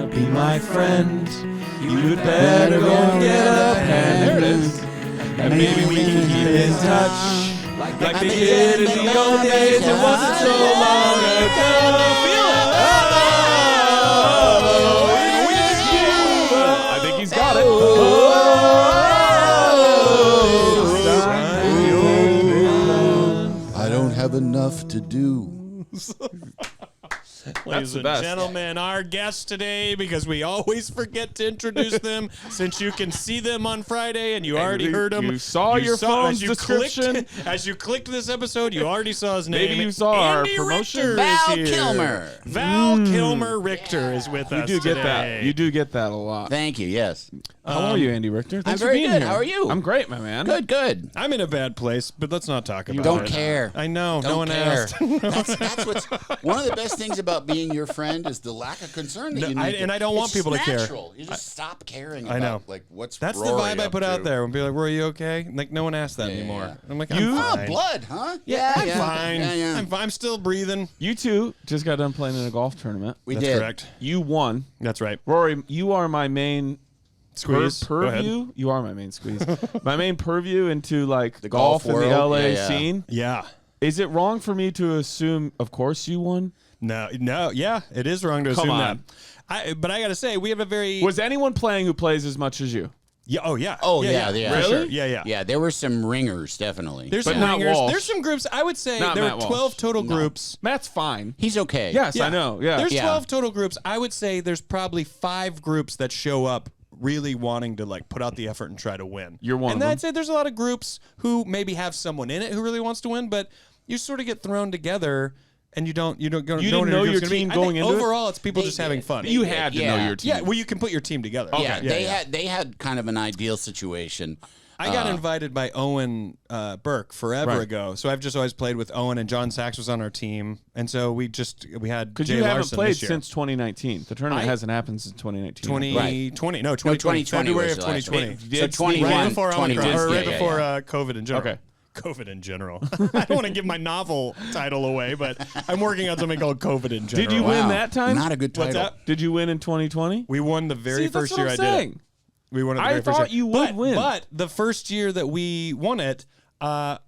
wanna be my friend, you'd better go and get a pen. There it is. And maybe we can keep in touch like we did in the old days. It wasn't so long ago. Feel it. I think he's got it. I don't have enough to do. Ladies and gentlemen, our guests today, because we always forget to introduce them, since you can see them on Friday and you already heard them. You saw your phone's description. As you clicked this episode, you already saw his name. Maybe you saw Andy our promotion. Richter Val is here. Kilmer. Val Kilmer Richter is with us You do get today. that. You do get that a lot. Thank you. Yes. How are you, Andy Richter? Thanks I'm for very being good. here. How are you? I'm great, my man. Good. Good. I'm in a bad place, but let's not talk about it. Don't care. I know. Don't no one care. asked. That's what's one of the best things about being your friend is the lack of concern that you need. And I don't want people to care. Natural. You just stop caring about I know. like what's That's Rory the vibe I up put to. out there. When people are like, "Were you okay?" Like no one asked that anymore. Yeah. I'm like, You- I'm fine. blood, huh? Yeah, I'm fine. Yeah. I'm fine. I'm still breathing. You two just got done playing in a golf tournament. We That's did. correct. You won. That's right. Rory, you are my main Squeeze. Go ahead. purview. You are my main squeeze. My main purview into like The golf golf in the world? LA Yeah. scene. Yeah. Is it wrong for me to assume, of course, you won? No. Yeah. It is wrong to Come assume on. that. But I got to say, we have a very. Was anyone playing who plays as much as you? Yeah. Oh yeah. Oh, yeah. yeah. For Really? sure. Yeah. Yeah, there were some ringers, definitely. There's But some not ringers. Walsh. There's some groups. I would say Not there Matt are Walsh. 12 total groups. Matt's fine. He's okay. Yes, Yeah. I know. Yeah. There's Yeah. 12 total groups. I would say there's probably 5 groups that show up really wanting to like put out the effort and try to win. You're one and of I'd them. say there's a lot of groups who maybe have someone in it who really wants to win, but you sort of get thrown together and you didn't know your team going into it? overall it's people They just having did. fun. You had to know Yeah. your team. Yeah, well you can put your team together. Yeah, Okay. they had kind of an ideal situation. I got invited by Owen Burke forever Right. ago, so I've just always played with Owen, and John Sachs was on our team, and so we had Because Jay you haven't Larson played this year. since 2019. The tournament I- hasn't happened since 2019. 2020. No, 2020 2020. February was of the last 2020. one. Did So 21, Right before 20, Omicron, or right yeah, before yeah. COVID in general. Okay. COVID in general. I don't want to give my novel title away, but I'm working on something called COVID in general. Did you win that time? Not a good title. What's that? Did you win in 2020? We won the very See, first that's year what I I'm did saying. it. We won it the I very first thought year. you would win. But the first year that we won it by,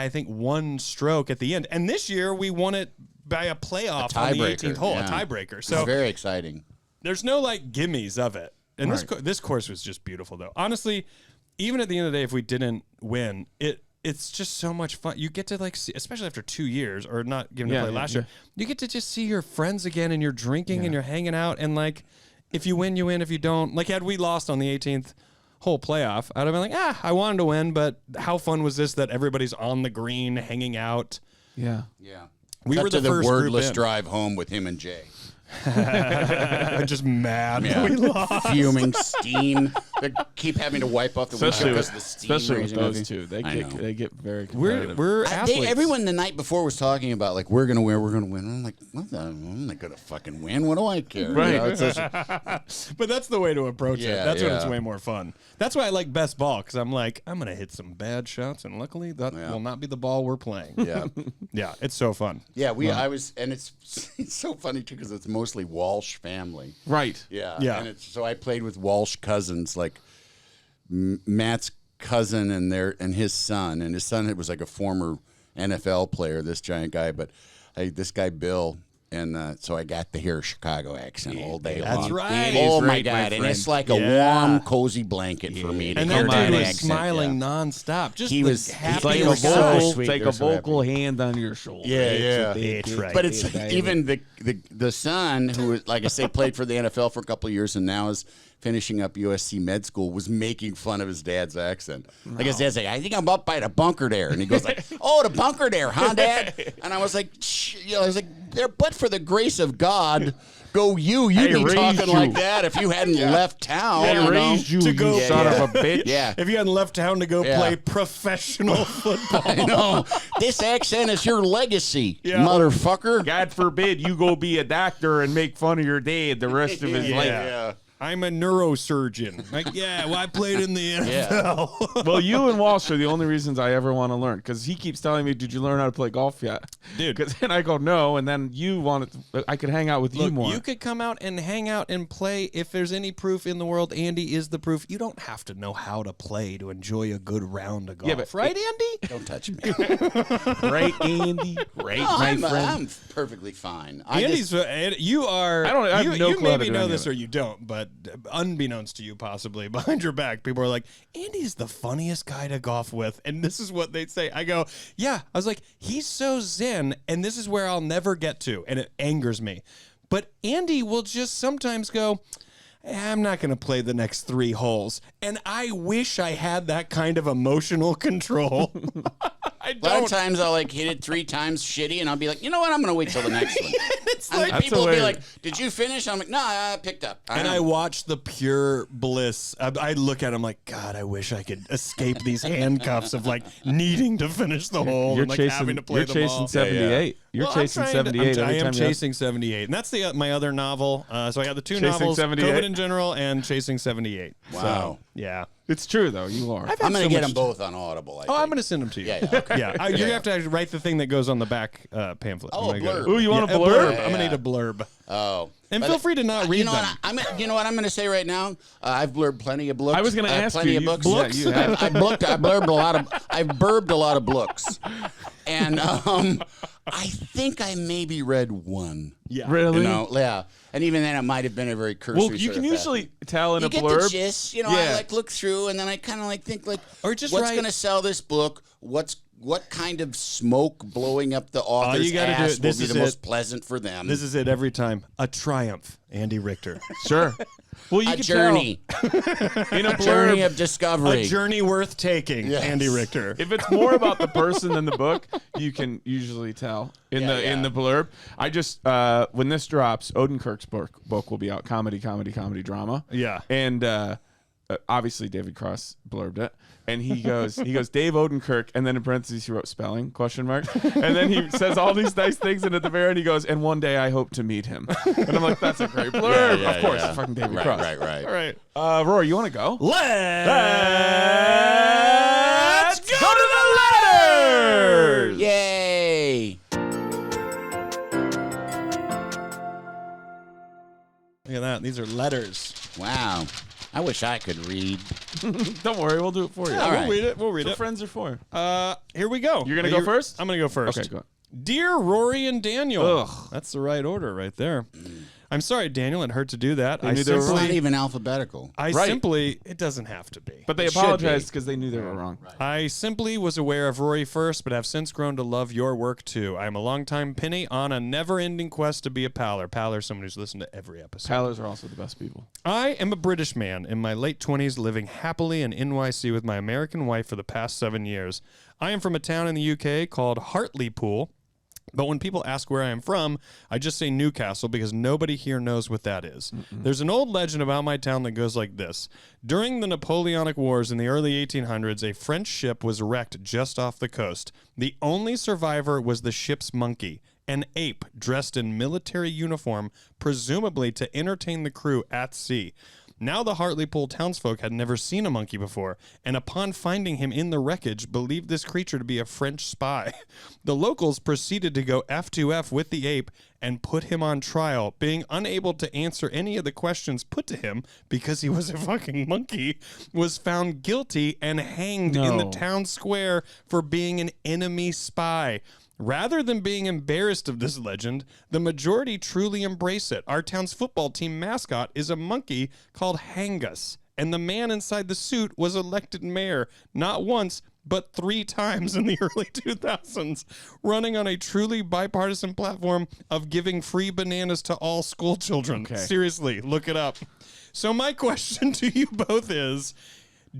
I think, 1 stroke at the end. And this year, we won it by a playoff on the tiebreaker, 18th hole, yeah. a tiebreaker. It's So very exciting. there's no, like, gimmies of it. And Right. this course was just beautiful, though. Honestly, even at the end of the day, if we didn't win, it's just so much fun. You get to like see, especially after 2 years or not getting to play last year, you get to just see your friends again and you're drinking and you're hanging out. And like, if you win, you win. If you don't, like had we lost on the 18th hole playoff, I'd have been like, I wanted to win, but how fun was this that everybody's on the green hanging out? Yeah. Yeah. We Cut were to the the first group wordless in. drive home with him and Jay. Just mad Yeah. that we lost. Fuming steam. They keep having to wipe off the Especially windshield with, because of the steam especially with raising those up. two. I know. They get very competitive. We're athletes. Everyone the night before was talking about like we're gonna win. I'm like, what the? I'm not gonna fucking win. What do I care? Right. You know, it's just- But that's the way to approach it. Yeah, That's when yeah. it's way more fun. That's why I like best ball, because I'm like, I'm going to hit some bad shots, and luckily that will not be the ball we're playing. yeah, Yeah, it's so fun. yeah. I was, and it's so funny too because it's mostly Walsh family. Right. Yeah, Yeah. And so I played with Walsh cousins, like Matt's cousin and his son, was like a former NFL player, this giant guy, but this guy Bill. And so I got to hear a Chicago accent all day long. That's right. Oh, my right, God. my and friend. it's like a Yeah. warm, cozy blanket for me to And hear that that dude was accent. smiling yeah. nonstop. Just He the was- happy it's Like He a was so vocal, sweet. take They're a so vocal hand on your shoulder. Yeah, yeah. That's right. But it's even the son who, like I say, played for the NFL for a couple of years and now is finishing up USC med school, was making fun of his dad's accent. Like his dad's like, I think I'm up by the bunker there, and he goes like, oh, the bunker there, huh, Dad? And I was like, I was like, there, but for the grace of God, go you. You'd be raised talking you. like that if you hadn't left town. They you know? raised you, To go- you son Yeah. of a bitch. Yeah. If you hadn't left town to go Yeah. play professional football. I know. This accent is your legacy, Yeah. motherfucker. God forbid you go be a doctor and make fun of your dad the rest of his Yeah. life. Yeah. I'm a neurosurgeon. Like, yeah, well, I played in the NFL. Well, you and Walsh are the only reasons I ever want to learn, because he keeps telling me, "Did you learn how to play golf yet, dude?" And I go, "No," and then you want it. I could hang out with you more. You could come out and hang out and play. If there's any proof in the world, Andy is the proof. You don't have to know how to play to enjoy a good round of golf. Yeah, but right, Andy? Don't touch me. Right, Andy. Right, my friend. I'm perfectly fine. You are. I have no you clue how to maybe do know any this of it. or you don't, but unbeknownst to you, possibly behind your back, people are like, Andy's the funniest guy to golf with, and this is what they'd say. I go, yeah. I was like, he's so zen, and this is where I'll never get to, and it angers me. But Andy will just sometimes go, I'm not going to play the next 3 holes. And I wish I had that kind of emotional control. I don't. A lot of times I'll like hit it 3 times shitty, and I'll be like, you know what? I'm going to wait till the next one. It's And like, people will be like, did you finish? I'm like, no, I picked up. and I watch the pure bliss. I look at him like, God, I wish I could escape these handcuffs of like needing to finish the hole and like having to play the ball. You're chasing 78. You're chasing 78 every I time am chasing 78, and that's my other novel. So I got the 2 Chasing novels, 78? COVID in general and Chasing 78. Wow. So, yeah. It's true, though. You are. I'm going to get them both on Audible. I think. I'm going to send them to you. Yeah, okay. You're going to have to actually write the thing that goes on the back pamphlet. Oh, a blurb. Ooh, you want a Yeah, blurb? I'm going to need a blurb. Oh. And But, feel free to not read you know them. What, you know what I'm going to say right now? I've blurbed plenty of books. I was going to ask plenty you. of books. Yeah, you have. I've blurbed a lot of books. And I think I maybe read one. Yeah. Really? You know, yeah. And even then, it might have been a very cursory. Well, you sort can of usually fashion. tell in You a get blurb. the gist. You know, Yeah. I like look through, and then I kind of like think like, Or just what's write- going to sell this book? What kind of smoke blowing up the author's you gotta do ass it. will This be is the it. most pleasant for them? This is it every time. A triumph, Andy Richter. Sure. Well, you a can journey, tell in a a journey blurb. of discovery. A journey worth taking, Yes. Andy Richter. If it's more about the person than the book, you can usually tell in Yeah, the blurb. I just when this drops, Odenkirk's book will be out. Comedy, drama. Yeah. And obviously David Cross blurbed it, and he goes Dave Odenkirk, and then in parentheses he wrote spelling ? And then he says all these nice things, and at the very end he goes, and one day I hope to meet him. And I'm like, that's a great blurb. Yeah, of course, yeah. fucking David Right, Cross. right. All right. Rory, you want to go? Let's go to the letters. Yay! Look at that. These are letters. Wow. I wish I could read. Don't worry, we'll do it for you. All We'll right. read it. We'll read That's it. what friends are for. Here we go. You're gonna go first? I'm gonna go first. Okay, go. Dear Rory and Daniel. Ugh. That's the right order right there. I'm sorry, Daniel. It hurt to do that. They knew they were It's not Right. even alphabetical. It doesn't have to be. But they It should apologized be. because they knew they were wrong. I simply was aware of Rory first, but have since grown to love your work too. I am a longtime Penny on a never-ending quest to be a paler. Paler, someone who's listened to every episode. Palers are also the best people. I am a British man in my late 20s living happily in NYC with my American wife for the past 7 years. I am from a town in the UK called Hartlepool, but when people ask where I am from, I just say Newcastle because nobody here knows what that is. There's an old legend about my town that goes like this. During the Napoleonic Wars in the early 1800s, a French ship was wrecked just off the coast. The only survivor was the ship's monkey, an ape dressed in military uniform, presumably to entertain the crew at sea. Now the Hartlepool townsfolk had never seen a monkey before, and upon finding him in the wreckage, believed this creature to be a French spy. The locals proceeded to go F2F with the ape and put him on trial, being unable to answer any of the questions put to him because he was a fucking monkey, was found guilty and hanged in the No. town square for being an enemy spy. Rather than being embarrassed of this legend, the majority truly embrace it. Our town's football team mascot is a monkey called Hangus, and the man inside the suit was elected mayor, not once, but 3 times in the early 2000s, running on a truly bipartisan platform of giving free bananas to all school children. Okay. Seriously, look it up. So my question to you both is,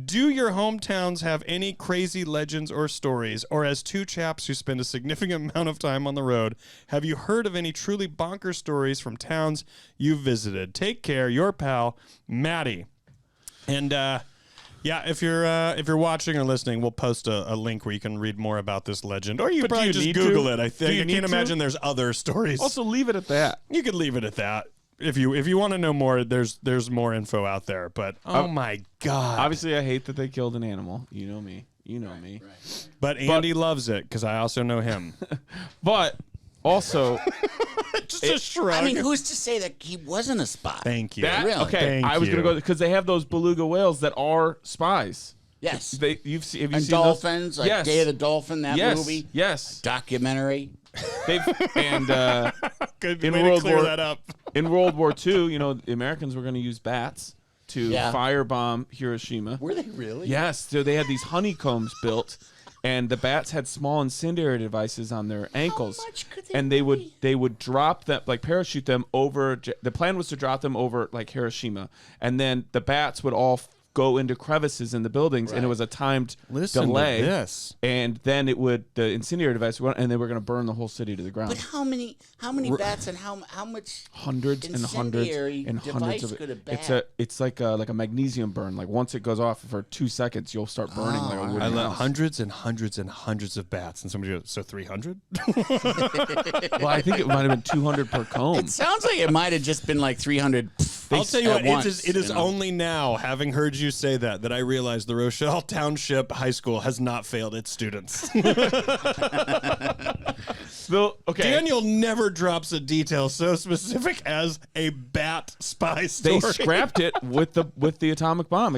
do your hometowns have any crazy legends or stories? Or as 2 chaps who spend a significant amount of time on the road, have you heard of any truly bonkers stories from towns you've visited? Take care, your pal, Matty. And yeah, if you're watching or listening, we'll post a link where you can read more about this legend. Or you But do probably you just need Google to? it. I Do think you I need can't to? imagine there's other stories. Also, leave it at that. You could leave it at that. if you want to know more, there's more info out there. But oh my god! Obviously, I hate that they killed an animal. You know me. Right. But Andy loves it because I also know him. But also, Just a shrug. I mean, who's to say that he wasn't a spy? Thank you. Really? Okay, Thank I was going to you. go because they have those beluga whales that are spies. Yes. Have you seen Dolphins, those? like Day of the Dolphin, that movie. Yes. Documentary. They've and Good in way World to clear War that up. in World War II, the Americans were going to use bats to firebomb Hiroshima. Were they really? Yes, so they had these honeycombs built, and the bats had small incendiary devices on their ankles. How much could they and they would drop them, like parachute them over. The plan was to drop them over like Hiroshima, and then the bats would all go into crevices in the buildings, and it was a timed delay. Yes. And then the incendiary device would, and they were going to burn the whole city to the ground. But how many bats and how much Hundreds and hundreds and hundreds of could a it. bat? It's like a magnesium burn. Like once it goes off for 2 seconds, you'll start burning like a I wooden let house. hundreds and hundreds and hundreds of bats, and somebody goes, so 300? Well, I think it might have been 200 per comb. It sounds like it might have just been like 300. I'll tell you at what, once, it is you know? only now, having heard you say that I realize the Rochelle Township High School has not failed its students. Okay. Daniel never drops a detail so specific as a bat spy story. They scrapped it with the atomic bomb.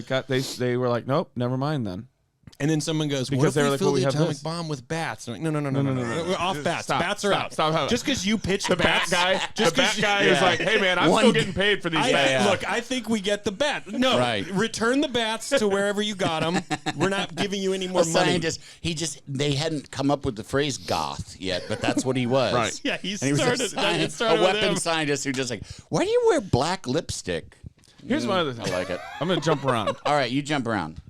They were like, nope, never mind then. And then someone goes, Because what they if were we like, fill well, we the have atomic this. bomb with bats? I'm like, no. We're off bats. Stop, Bats are out. Stop. Just because you pitched The bat bats. guy is like, hey man, I'm still getting paid for these bats. Look, I think we get the bat. No, Right. return the bats to wherever you got them. We're not giving you any more money. They hadn't come up with the phrase goth yet, but that's what he was. Right. Yeah, he And he was started. It a started with him. weapons scientist who just like, why do you wear black lipstick? Here's my other thing. I like it. I'm gonna jump around. All right, you jump around.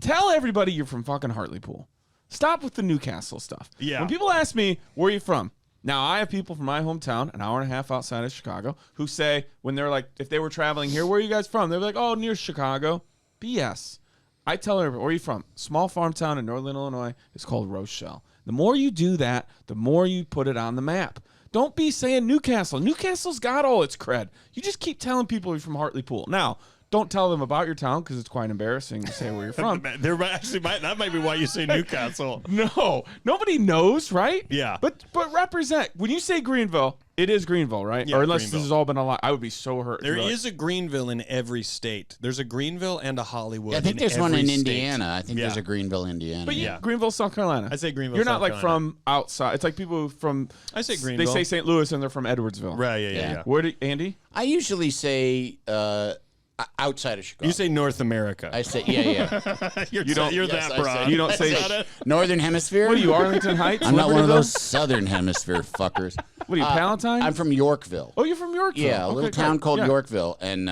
Tell everybody you're from fucking Hartlepool. Stop with the Newcastle stuff. Yeah. When people ask me, where are you from? Now, I have people from my hometown, an hour and a half outside of Chicago, who say, when they're like, if they were traveling here, where are you guys from? They're like, oh, near Chicago. BS. I tell everybody, where are you from? Small farm town in northern Illinois. It's called Rochelle. The more you do that, the more you put it on the map. Don't be saying Newcastle. Newcastle's got all its cred. You just keep telling people you're from Hartlepool. Now, don't tell them about your town because it's quite embarrassing to say where you're from. That might be why you say Newcastle. No, nobody knows, right? Yeah. But represent. When you say Greenville, it is Greenville, right? Yeah, or unless Greenville. this has all been a lie, I would be so hurt. There is a Greenville in every state. There's a Greenville and a Hollywood. Yeah, I think there's one every in state. Indiana. I think Yeah. there's a Greenville, Indiana. But Yeah. Greenville, South Carolina. I say Greenville, You're not South like Carolina. from outside. It's like people from. I say Greenville. They say St. Louis and they're from Edwardsville. Right, yeah. Yeah. Where do Andy? I usually say outside of Chicago. You say North America. I say, yeah. you're you don't- you're yes, that I broad. say- You don't say. Is that it? Northern Hemisphere? What are you, Arlington Heights? I'm not one of Libertyville? those Southern Hemisphere fuckers. What are you, Palatine? I'm from Yorkville. Oh, you're from Yorkville. Yeah, a Okay, little town great. called Yeah. Yorkville. And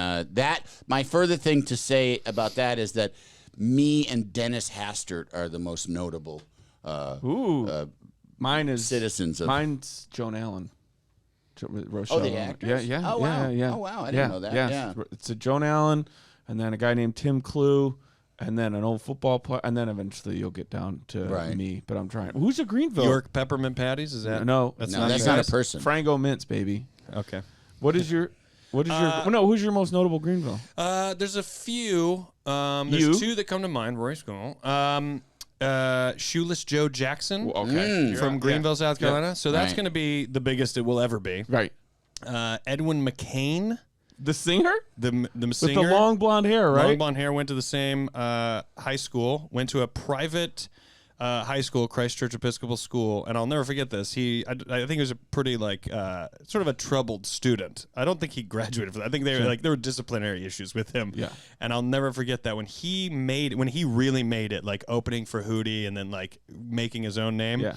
my further thing to say about that is that me and Dennis Hastert are the most notable Mine is citizens of. Mine's Joan Allen. Rochelle. the actress? Yeah. Oh, wow. Yeah. Oh, wow. I didn't know that. Yeah. It's a Joan Allen, and then a guy named Tim Clue, and then an old football player, and then eventually you'll get down to me. But I'm trying. Who's a Greenville? York peppermint patties? Is that? No, No, not that's you not guys? a person. Frango Mints, baby. Okay. What is your? Who's your most notable Greenville? There's a few. You? There's two that come to mind. Rory Scovel. Shoeless Joe Jackson Okay. from Greenville, South Carolina. So that's Right. going to be the biggest it will ever be. Right. Edwin McCain, The singer the with singer. the long blonde hair, right? Long blonde hair, went to the same high school, went to a private high school, Christ Church Episcopal School, and I'll never forget this. I think he was a pretty sort of a troubled student. I don't think he graduated for that. I think there were disciplinary issues with him. Yeah. And I'll never forget that when he really made it, like opening for Hootie and then like making his own name. Yeah.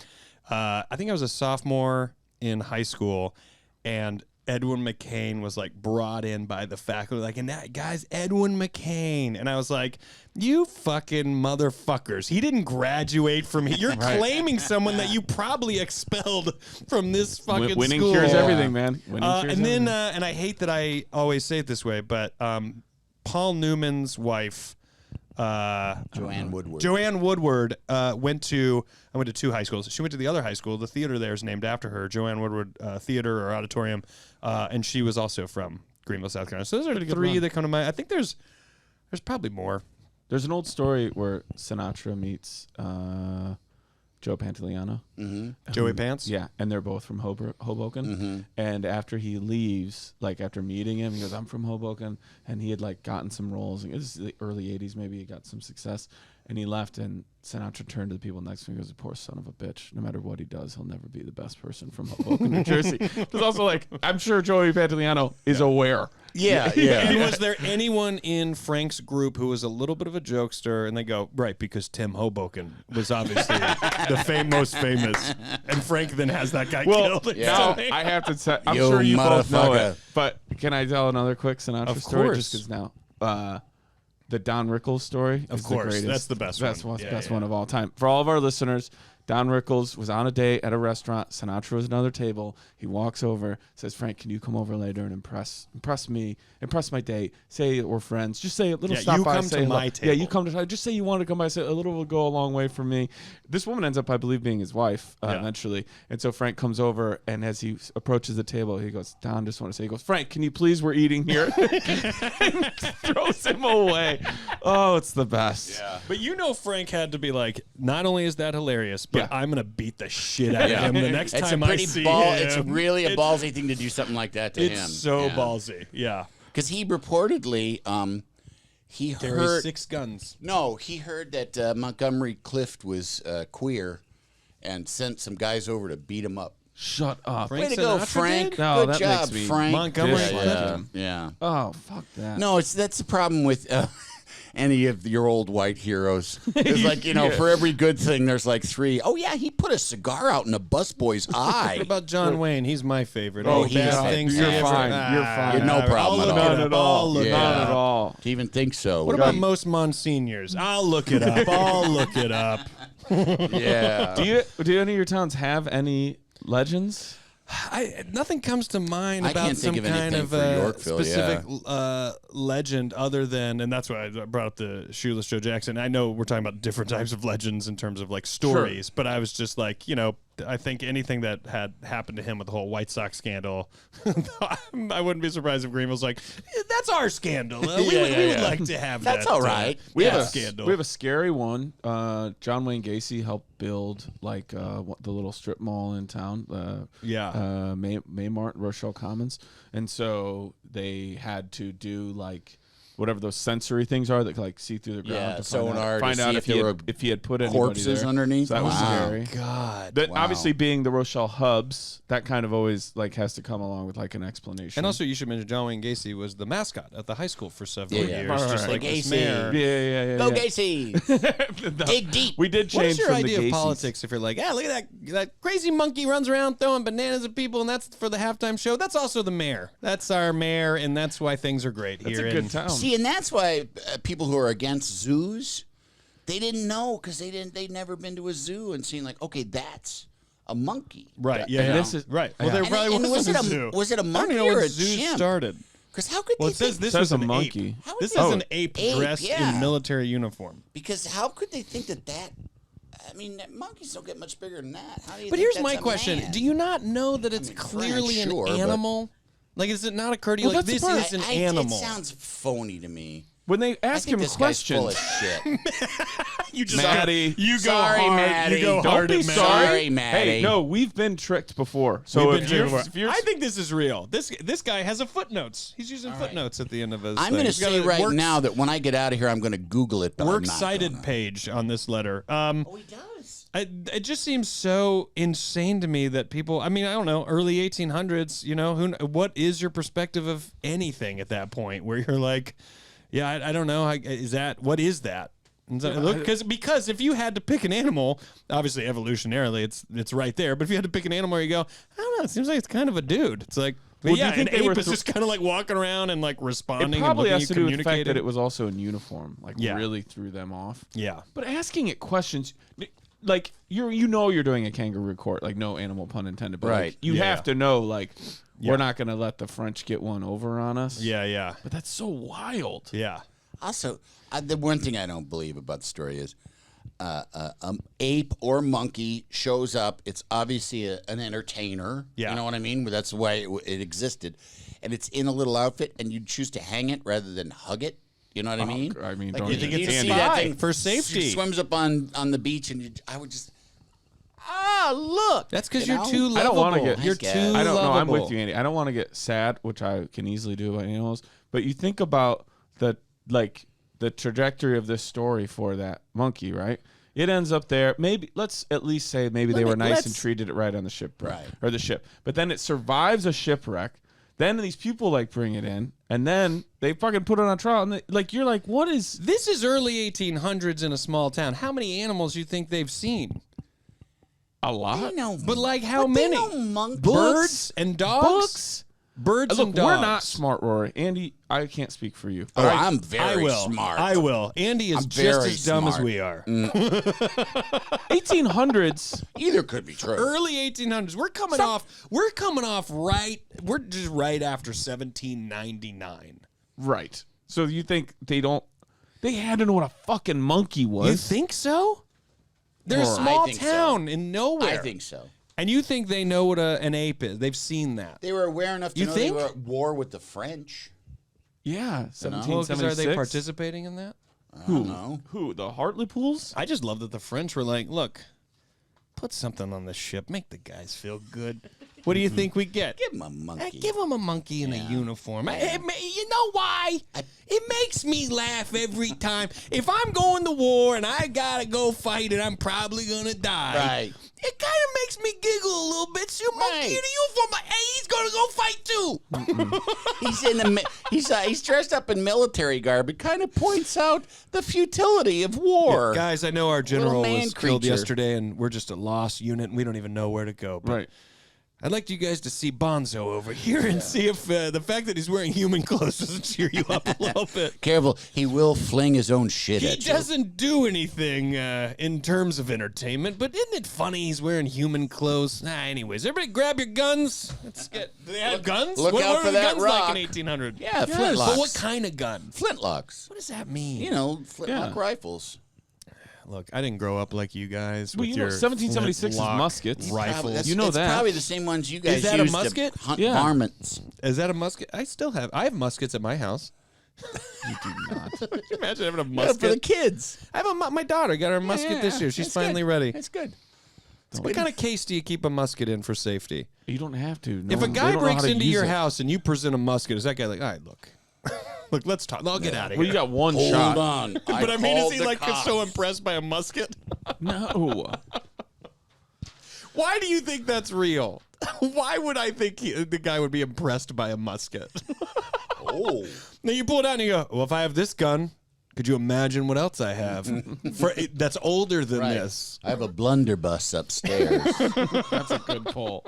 I think I was a sophomore in high school, and Edwin McCain was like brought in by the faculty, like, and that guy's Edwin McCain. And I was like, you fucking motherfuckers. He didn't graduate from here. You're claiming someone that you probably expelled from this fucking Winning school. cures everything, man. Winning cures And then, everything. and I hate that I always say it this way, but Paul Newman's wife, Joanne Woodward. Joanne Woodward I went to two high schools. She went to the other high school. The theater there is named after her, Joanne Woodward Theater or Auditorium, and she was also from Greenville, South Carolina. So those are 3 that come to mind. I think there's probably more. There's an old story where Sinatra meets Joe Pantoliano. Joey Pants? Yeah, and they're both from Hoboken. And after he leaves, like after meeting him, he goes, I'm from Hoboken. And he had like gotten some roles. It was the early 80s, maybe he got some success. And he left, and Sinatra turned to the people next to him and goes, poor son of a bitch. No matter what he does, he'll never be the best person from Hoboken, New Jersey. It's also like, I'm sure Joey Pantoliano is aware. Yeah. And was there anyone in Frank's group who was a little bit of a jokester? And they go, right, because Tim Hoboken was obviously the most famous. And Frank then has that guy killed. Now, I have to say, I'm Yo, sure you both know motherfucker. it. But can I tell another quick Sinatra story? course. Just because now. The Don Rickles story. Of is course. the greatest, That's the best one. Best one of all time. For all of our listeners, Don Rickles was on a date at a restaurant. Sinatra was at another table. He walks over, says, Frank, can you come over later and impress me, impress my date? Say we're friends. Just say a little stop you by. come Say to my table. Yeah, you come to. Just say you want to come by. Say a little will go a long way for me. This woman ends up, I believe, being his wife eventually. And so Frank comes over, and as he approaches the table, he goes, Don, just want to say, he goes, Frank, can you please? We're eating here. And throws him away. Oh, it's the best. Yeah. But Frank had to be like, not only is that hilarious, but I'm going to beat the shit out of him the next It's a time pretty I see him. It's really a ballsy thing to do something like that to him. It's so ballsy. Yeah. Because he reportedly, he Carries heard 6 guns. No, he heard that Montgomery Clift was queer, and sent some guys over to beat him up. Shut up. Frank Way to go, Sinatra Frank! did? No, Good that job, makes me Frank. Montgomery dislike Clift. Yeah. Oh, fuck that. No, that's the problem with any of your old white heroes. It's like, for every good thing, there's like 3. Oh, yeah, he put a cigar out in a busboy's eye. What about John Wayne? He's my favorite. Oh, Any he's bad fine. things You're he ever- fine. You're fine. No problem I'll at look all. it Not up. at all. I'll look it Not up. at all. To even think so. What about most Monsignors? I'll look it up. I'll look it up. Yeah. Do any of your towns have any legends? Nothing comes to mind I about can't some think of kind anything of for Yorkville, specific legend other than, and that's why I brought up the Shoeless Joe Jackson. I know we're talking about different types of legends in terms of like stories, but I was just like, I think anything that had happened to him with the whole White Sox scandal, I wouldn't be surprised if Greenville's like, that's our scandal. We would like to have That's that. all right. We have a scandal. We have a scary one. John Wayne Gacy helped build like the little strip mall in town. Maymart, Rochelle Commons, and so they had to do like whatever those sensory things are that like see through the ground to sonar find to out see if he had put anybody corpses there. underneath. So that was Wow. scary. God. That Wow. obviously being the Rochelle hubs, that kind of always like has to come along with like an explanation. And also, you should mention John Wayne Gacy was the mascot at the high school for several Yeah, yeah. years, Right, just right. like this Gacy. mayor. yeah. Go Gacy. Dig deep. We did What change is your from idea the of Gacy's. politics if you're like, look at that crazy monkey runs around throwing bananas at people, and that's for the halftime show? That's also the mayor. That's our mayor, and that's why things are great That's here. a good town. See, and that's why people who are against zoos, they didn't know because they'd never been to a zoo and seen like, okay, that's a monkey. Right, You yeah, know? this is right. Well, Yeah. there And- probably and wasn't was a zoo. Was it a I don't monkey even know or when a zoos chimp? started. Because how could Well, they it says think? this Says was a an monkey. ape. How This would is they- an ape Ape, dressed yeah. in military uniform. Because how could they think that? I mean, monkeys don't get much bigger than that. How do you? But think here's that's my a question: man? do you not know that it's mean, clearly French, sure, an but- animal? Like, is it not occur to you Well, like that's this the is part. an animal? It sounds phony to me. When they I ask think him this guy's full questions, of shit. You just Matty. you go Sorry, hard. Matty. You go Don't hard be at Matty. sorry, Matty. Hey, no, we've been tricked before. So We've been if you're, tricked if you're, I think this is real. This guy has a footnotes. He's using footnotes at the end of his. I'm thing. going to He's got say a right now that when I get out of here, I'm going to Google it. But I'm works not cited gonna. page on this letter. Oh, he does. It just seems so insane to me that people. I mean, I don't know, early 1800s. You know, what is your perspective of anything at that point? Where you're like, yeah, I don't know. What is that? And so, look, because if you had to pick an animal, obviously evolutionarily it's right there. But if you had to pick an animal, where you go, I don't know. It seems like it's kind of a dude. It's like, Well, yeah, do you think an they were ape is just kind of like walking around and like responding. it probably and has to looking do at with the fact that communicating. it was also in uniform. Like, Yeah. really threw them off. Yeah. But asking it questions, like you're doing a kangaroo court, like no animal pun intended, but Right. like, you Yeah. have to know, like, Yeah. we're not going to let the French get one over on us. Yeah. But that's so wild. Yeah. Also, the one thing I don't believe about the story is ape or monkey shows up. It's obviously an entertainer. Yeah. You know what I mean? That's the way it existed. and it's in a little outfit, and you'd choose to hang it rather than hug it. You know what I mean? I mean, Like, don't You think it's a see spy that thing for safety? Swims up on the beach, and I would just, look. That's because You you're know? too lovable. I don't want to get. You're Nice too guy. I don't know. I'm lovable. with you, Andy. I don't want to get sad, which I can easily do about animals. But you think about the trajectory of this story for that monkey, right? It ends up there. Maybe let's at least say maybe they were nice and treated it right on the shipwreck, Right. or the ship. But then it survives a shipwreck. Then these people bring it in, and then they fucking put it on trial. And you're like, what is? This is early 1800s in a small town. How many animals you think they've seen? A lot. They know, But like how but many? They know monkeys. Birds and dogs. Books. Birds Look, and dogs. we're not smart, Rory. Andy, I can't speak for you. Oh, I'm very I will. smart. I will. Andy is I'm just very as dumb as smart. we are. 1800s. Either could be true. Early 1800s. We're coming off. We're coming off right. We're just right after 1799. Right. So you think they don't? They had to know what a fucking monkey was. You think so? They're a Or- small I think so. town in nowhere. I think so. And you think they know what an ape is? They've seen that. They were aware enough to You know think? they were at war with the French. Yeah, Well, 'cause 1776. are they participating in that? I don't know. Who? The Hartlepools? I just love that the French were like, look, put something on the ship. Make the guys feel good. What do you think we get? Give him a monkey. Give them a monkey in a uniform. You know why? It makes me laugh every time. If I'm going to war and I gotta go fight and I'm probably gonna die, Right. it kind of makes me giggle a little bit. See a monkey Right. in a uniform, like, hey, he's gonna go fight too. He's in the he's dressed up in military garb. It kind of points out the futility of war. Guys, I know our general man was killed creature. yesterday, and we're just a lost unit, and we don't even know where to go. But Right. I'd like you guys to see Bonzo over here and see if the fact that he's wearing human clothes doesn't cheer you up a little bit. Careful, he will fling his own shit He at you. doesn't do anything in terms of entertainment, but isn't it funny he's wearing human clothes? Anyways, everybody grab your guns. Let's get. They had guns? look what out were for the that guns rock. like in 1800? Yeah, flintlocks. But what kind of gun? Flintlocks. What does that mean? You know, flintlock Yeah. rifles. Look, I didn't grow up like you guys. Well, with you know, your 1776 is flintlock muskets. rifles. You know it's that. probably the same ones you guys that a use musket? to hunt Yeah. varmints. Is that a musket? I still have. I have muskets at my house. You do not. Can you imagine having a Yeah, for the musket? kids. I have my daughter got her musket this year. She's That's finally good. ready. That's good. What kind of case do you keep a musket in for safety? You don't have to. No If a one- they guy don't know how breaks to into use your it. house and you present a musket, is that guy like, all right, look, look, let's talk. I'll get out of Well, here. you got one Hold shot. on. But I mean, is called he the like cops. so impressed by a musket? No. Why do you think that's real? Why would I think the guy would be impressed by a musket? Oh. Now you pull it out and you go, well, if I have this gun, could you imagine what else I have that's older than Right. this? I have a blunderbuss upstairs. That's a good pull.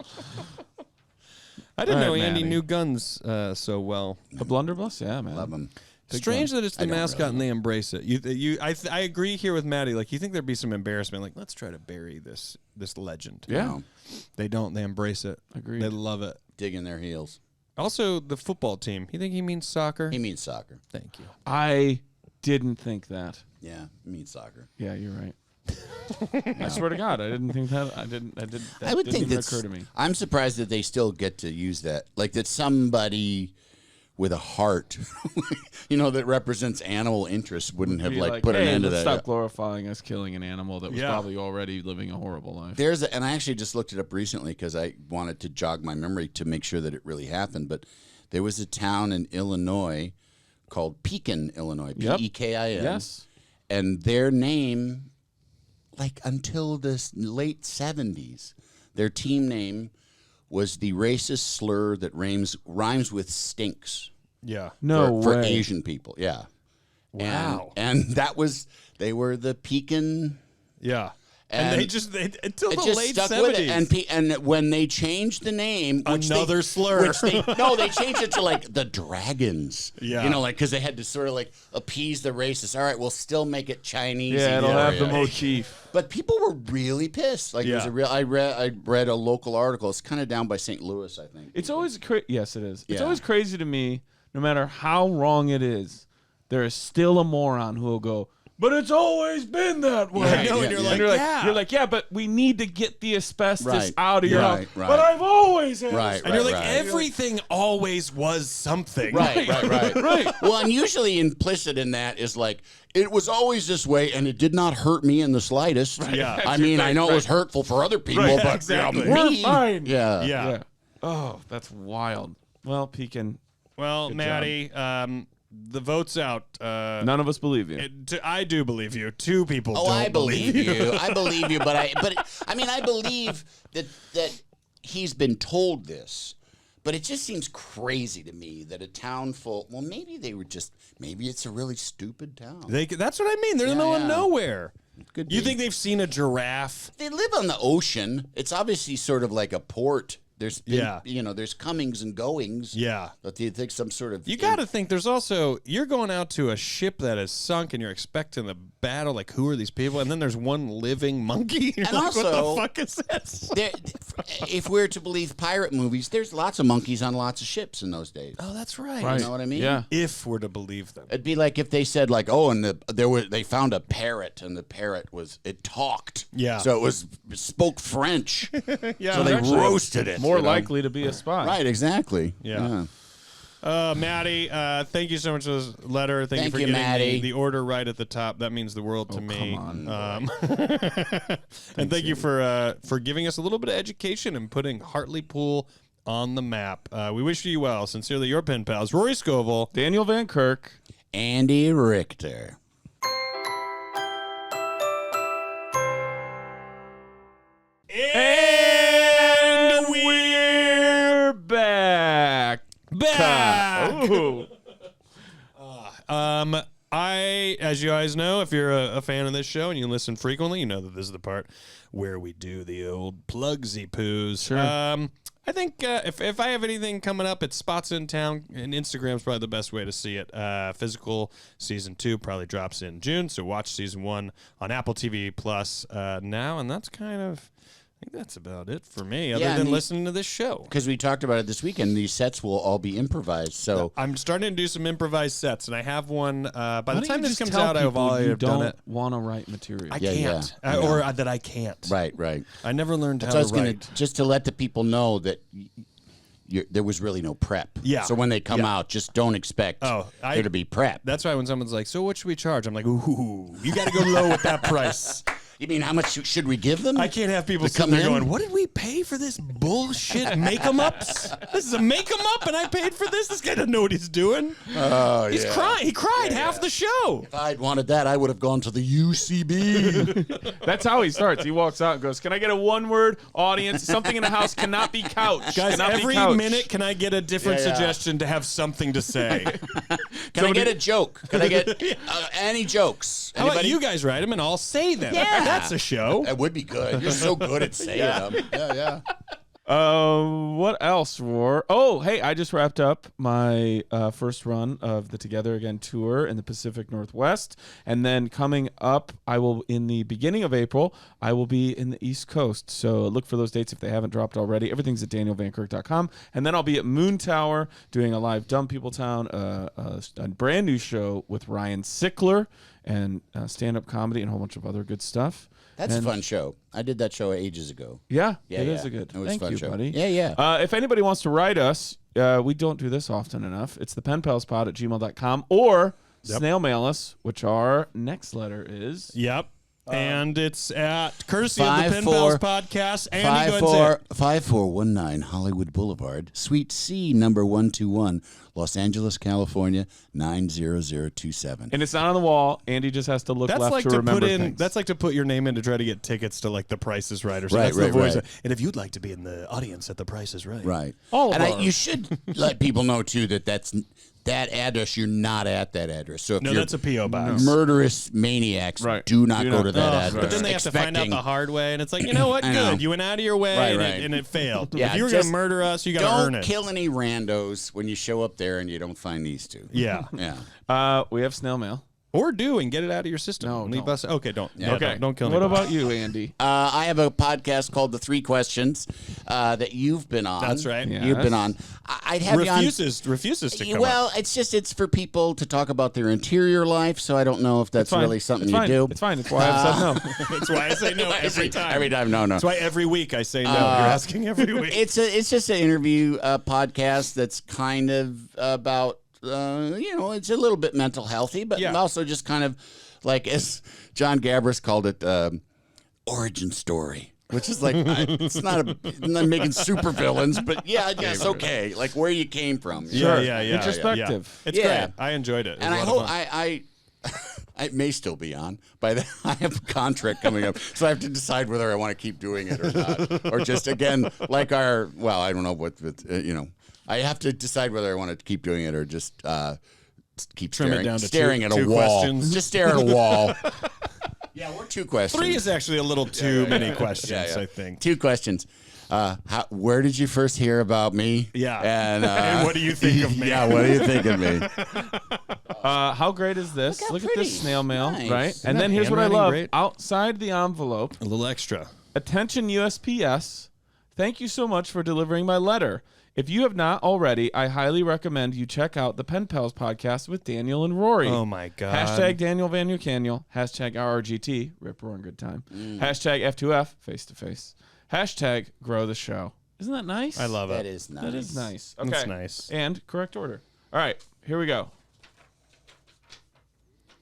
I didn't All know right, Andy Matty. knew guns so well. A blunderbuss? Yeah, man. Love them. Strange that it's the I don't mascot really and they embrace it. I agree here with Matty. Like, you think there'd be some embarrassment? Like, let's try to bury this legend. Yeah. No. They don't. They embrace it. Agreed. They love it. Digging their heels. Also, the football team. You think he means soccer? He means soccer. Thank you. I didn't think that. Yeah, he means soccer. Yeah, you're right. I swear to God, I didn't think that. I didn't. That I would didn't think even that's. occur to me. I'm surprised that they still get to use that. Like that somebody with a heart, that represents animal interest wouldn't have Be like put hey, an end to let's that. stop glorifying us killing an animal that was Yeah. probably already living a horrible life. And I actually just looked it up recently because I wanted to jog my memory to make sure that it really happened. But there was a town in Illinois called Pekin, Illinois, Yep. Pekin. Yes. And their name, like until the late 70s, their team name was the racist slur that rhymes with stinks. Yeah. No for way. Asian people, yeah. Wow. And they were the Pekin. Yeah. And they until It the just late stuck 70s. with it, and when they changed the name, Another slur. they changed it to like the Dragons. Yeah. because they had to sort of like appease the racists. All right, we'll still make it Chinese. Yeah, it'll have the Yeah. motif. But people were really pissed. Like it was Yeah. a real. I read a local article. It's kind of down by St. Louis, I think. It's always yes, it is. It's Yeah. always crazy to me. No matter how wrong it is, there is still a moron who will go, but it's always been that way. Right, and you're like, yeah, but we need to get the asbestos Right. out of your house. Right. But I've always had Right, and you're like, right. everything always was something. Right. Right. Well, and usually implicit in that is like, it was always this way, and it did not hurt me in the slightest. Yeah. I mean, I know it was hurtful for other people, Right, but exactly. We're me, fine. Yeah. Yeah. Oh, that's wild. Well, Pekin, Well, Matty, the vote's out. none of us believe you. I do believe you. Two people Oh, don't I believe you. you. I believe you, but I believe that he's been told this. But it just seems crazy to me that a town full. Well, maybe it's a really stupid town. That's what I mean. They're in the middle of nowhere. Could You be. think they've seen a giraffe? They live on the ocean. It's obviously sort of like a port. There's there's comings and goings. Yeah. But do you think some sort of You got to think there's also, you're going out to a ship that is sunk and you're expecting the battle. Like, who are these people? And then there's one living monkey. You're And like, also, what the fuck is this? if we're to believe pirate movies, there's lots of monkeys on lots of ships in those days. Oh, that's right. You know what I mean? Yeah. If we're to believe them. It'd be like if they said like, oh, and they found a parrot and the parrot talked. Yeah. So it spoke French. Yeah. So they Actually, roasted it. More you know? likely to be a spy. Right, exactly. Yeah. Matty, thank you so much for this letter. Thank you for you, getting Matty. the order right at the top. That means the world to me. come on. And thank you for giving us a little bit of education and putting Hartlepool on the map. We wish you well. Sincerely, your pen pals, Rory Scovel. Daniel Van Kirk. Andy Richter. And we're back. Ooh. As you guys know, if you're a fan of this show and you listen frequently, you know that this is the part where we do the old plugsy poos. Sure. I think if I have anything coming up, it's spots in town, and Instagram's probably the best way to see it. Physical season 2 probably drops in June, so watch season 1 on Apple TV Plus now, and that's kind of. I think that's about it for me, other than listening to this show. Because we talked about it this weekend, these sets will all be improvised. So I'm starting to do some improvised sets, and I have one. By the time this comes tell out, I've people already you done don't it. want to write material. I Yeah, can't, yeah. or that I can't. right. I never learned how So I was to going write. to just to let the people know that there was really no prep. Yeah. So when they come out, just don't expect there to be prep. That's why when someone's like, "So what should we charge?" I'm like, "Ooh, you got to go low with that price." You mean how much should we give them? I can't have people To sitting come there in? going, "What did we pay for this bullshit make-em-ups? This is a make-em-up, and I paid for this. This guy doesn't know what he's doing. Oh, He's crying. He cried half the show. If I'd wanted that, I would have gone to the UCB. That's how he starts. He walks out and goes, "Can I get a one-word audience? Something in the house cannot be couch. Guys, Cannot be every couch." minute, can I get a different Yeah, yeah. suggestion to have something to say? Can I get a joke? Can I get any jokes? How about Anybody? you guys write them and I'll say them? Yeah. That's a show. That would be good. You're so good at saying them. Yeah. What else, Roar? Oh, hey, I just wrapped up my first run of the Together Again tour in the Pacific Northwest. And then coming up, in the beginning of April, I will be in the East Coast. So look for those dates if they haven't dropped already. Everything's at danielvankirk.com. And then I'll be at Moon Tower doing a live Dumb People Town, a brand new show with Ryan Sickler and stand-up comedy and a whole bunch of other good stuff. That's a fun show. I did that show ages ago. Yeah, Yeah, it yeah. is a good. It was a Thank fun you, show. buddy. Yeah. If anybody wants to write us, we don't do this often enough. It's the penpalspod@gmail.com or snail mail us, which our next letter is. Yep. And it's at courtesy of the Pen 54 Pals podcast. Andy, go ahead and say it. 5419 Hollywood Boulevard, Suite C, number 121, Los Angeles, California, 90027. And it's not on the wall. Andy just has to look That's left like to to remember put in. things. That's like to put your name in to try to get tickets to like The Price is Right or something. Right, That's the right, voice. right. And if you'd like to be in the audience at The Price is Right, Right. All of and our- you should let people know, too, that's that address. You're not at that address. So if No, you're that's a P.O. box. murderous maniacs, Right. do not Do go not- to that Ugh, address. but then they have to find out expecting- the hard way, and it's like, you know what? I Good. know. You went out of your way, Right, and, right. and it failed. Yeah, if you were going to just murder us, you got to earn Don't it. kill any randos when you show up there and you don't find these two. Yeah. Yeah. we have snail mail. Or do and get it out of your system. No, Leave don't. us. Okay, don't. Yeah, Yeah, Okay. don't kill What anybody. about you, Andy? I have a podcast called The Three Questions that you've been on. That's right. Yeah. You've been on. I'd have you on. Refuses to come Well, up. it's for people to talk about their interior life, so I don't know if that's It's fine. really something It's you fine. do. It's fine. That's why I've said no. That's why I say no every time. Every time, no. That's why every week I say no. You're asking every week. It's just an interview podcast that's kind of about it's a little bit mental healthy, but Yeah. also just kind of like, as John Gabrus called it, origin story. Which is like, it's not making super villains, but yeah, I guess okay, like where you came from. Yeah, yeah. Introspective. It's Yeah. great. I enjoyed it. It And I was a lot hope of fun. I may still be on by then. I have a contract coming up, so I have to decide whether I want to keep doing it or not, or just again like I don't know what I have to decide whether I want to keep doing it or just keep Trim it down to staring two- at a two wall. questions. Just stare at a wall. Yeah, we're 2 questions. 3 is actually a little too many questions, Yeah. I think. 2 questions. Where did you first hear about me? Yeah. And, And what do you think of me? Yeah, what do you think of me? How great is this? Look how Look at pretty. this snail mail, Nice. right? Isn't And that then here's what I handwriting love. great? Outside the envelope, A little extra. attention USPS. Thank you so much for delivering my letter. If you have not already, I highly recommend you check out the Pen Pals podcast with Daniel and Rory. Oh, my God. Hashtag Daniel Van Newcaniel. Hashtag RRGT. Rip Roaring Good Time. Hashtag F2F. Face to face. Hashtag Grow the Show. Isn't that nice? I love it. That is nice. That is nice. Okay. That's nice. And correct order. All right. Here we go.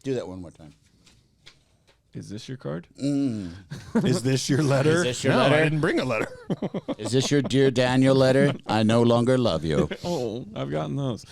Do that one more time. Is this your card? Is this your letter? Is this your no, letter? I didn't bring a letter. Is this your Dear Daniel letter? I no longer love you. Oh, I've gotten those.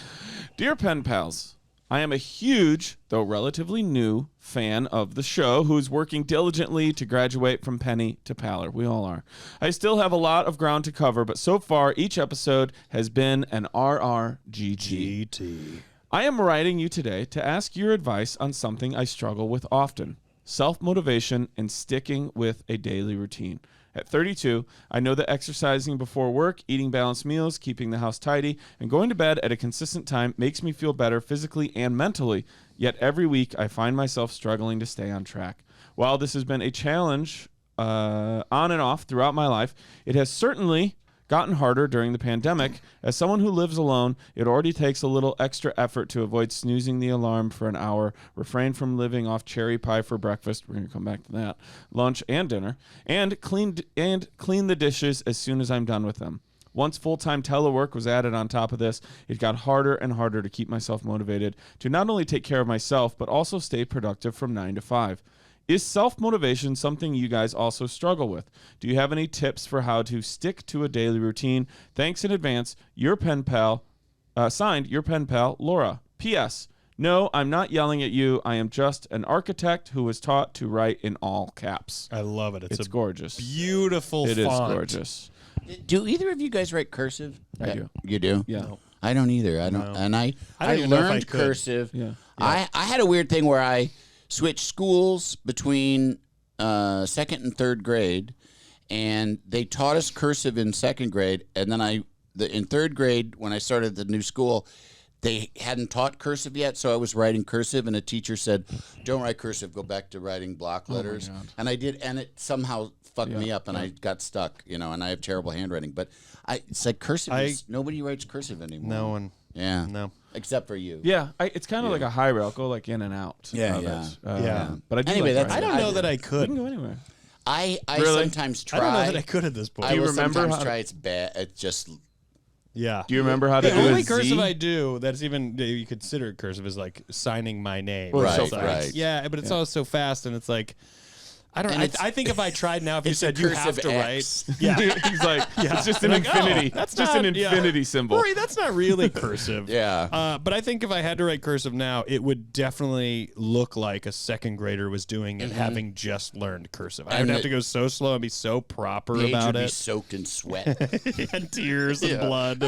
Dear Pen Pals, I am a huge, though relatively new, fan of the show who is working diligently to graduate from Penny to Paler. We all are. I still have a lot of ground to cover, but so far each episode has been an RRGT. GT. I am writing you today to ask your advice on something I struggle with often: self-motivation and sticking with a daily routine. At 32, I know that exercising before work, eating balanced meals, keeping the house tidy, and going to bed at a consistent time makes me feel better physically and mentally. Yet every week, I find myself struggling to stay on track. While this has been a challenge on and off throughout my life, it has certainly gotten harder during the pandemic. As someone who lives alone, it already takes a little extra effort to avoid snoozing the alarm for an hour, refrain from living off cherry pie for breakfast, we're going to come back to that, lunch and dinner, and clean the dishes as soon as I'm done with them. Once full-time telework was added on top of this, it got harder and harder to keep myself motivated to not only take care of myself, but also stay productive from 9 to 5. Is self-motivation something you guys also struggle with? Do you have any tips for how to stick to a daily routine? Thanks in advance. Your pen pal, signed, your pen pal, Laura. P.S. No, I'm not yelling at you. I am just an architect who was taught to write in all caps. I love it. It's gorgeous. Beautiful It is font. gorgeous. Do either of you guys write cursive? I do. You do? Yeah. No. I don't either. I don't. No. And I don't even know if I learned could. cursive. Yeah. I had a weird thing where I switched schools between 2nd and 3rd grade, and they taught us cursive in 2nd grade, and then in 3rd grade when I started the new school, they hadn't taught cursive yet, so I was writing cursive, and a teacher said, "Don't write cursive. Go back to writing block letters." And I did, and it somehow fucked me up, and I got stuck, and I have terrible handwriting. But it's like cursive. Nobody writes cursive anymore. No one. Yeah. No. Except for you. Yeah, it's kind of like a high rail. Go like in and out. Yeah, of yeah. it. Yeah. But I do Anyway, like that's- I writing. don't know that I You could. can go anywhere. I Really? sometimes try. I don't know that I could at this point. I you will remember sometimes how to- try. It's bad. It's just Yeah. Do you remember how to The do only a cursive Z? I do that's even you consider cursive is like signing my name. Well, Right, so It's like- right. Yeah, but it's all so fast, and it's like I don't. And I think if I tried now, if you it's a said you have cursive to X. write, yeah, He's like, Yeah. it's just an Like, oh, infinity. that's That's just an not- yeah. infinity symbol. Rory, that's not really cursive. Yeah. But I think if I had to write cursive now, it would definitely look like a 2nd grader was doing it, having just learned cursive. I would And have to go so slow and be so proper the age about would be it, soaked in sweat. and tears and blood.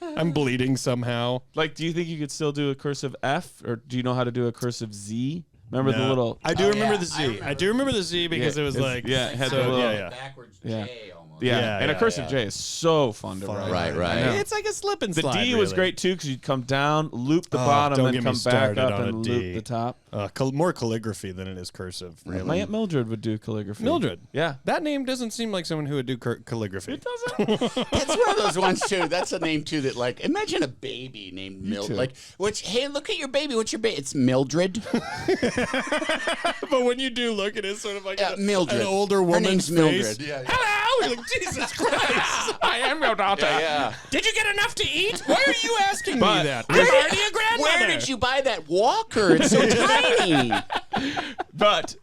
I'm bleeding somehow. Like, do you think you could still do a cursive F, or do you know how to do a cursive Z? Remember the No. little? I do Oh, remember yeah. the Z. I do remember the Z because it was like it had so, the little- yeah. Backwards Yeah. J almost. And a cursive J is so fun to write. Right. It's like a slip and The slide. D was really. great too because you'd come down, loop the bottom, don't and get me come back started up on a and D. loop the top. More calligraphy than it is cursive. Really. My Aunt Mildred would do calligraphy. Mildred. Yeah. That name doesn't seem like someone who would do calligraphy. It doesn't. That's one of those ones too. That's a name too that like imagine a baby named Mildred. Like hey, look at your baby. What's your baby? It's Mildred. But when you do look at it, it's sort of like Mildred. an older Her woman's name's face. Mildred. Yeah. Hello! You're like, Jesus Christ! I am your daughter. Yeah. Did you get enough to eat? Why are you asking me But- that? I'm already a grandmother. Where did you buy that walker? It's so tiny. But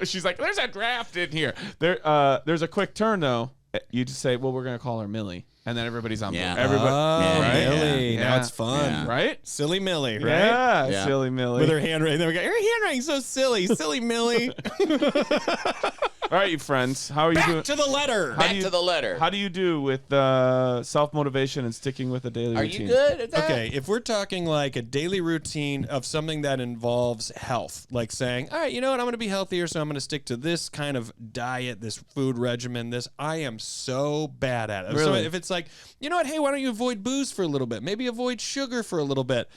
she's like, there's a draft in here. There's a quick turn though. You just say, well, we're gonna call her Millie, and then everybody's on board. Everybody, right? Millie. Yeah. Now it's fun. Yeah. right? Silly Millie, right? Yeah, silly Millie. With her handwriting. Then we go, your handwriting's so silly. Silly Millie. All right, you friends, how are you doing? Back to the letter. Back to the letter. How do you do with self-motivation and sticking with a daily Are routine? you good at that? Okay, if we're talking like a daily routine of something that involves health, like saying, all right, you know what, I'm going to be healthier, so I'm going to stick to this kind of diet, this food regimen, I am so bad at it. So Really? if it's like, you know what, hey, why don't you avoid booze for a little bit? Maybe avoid sugar for a little bit.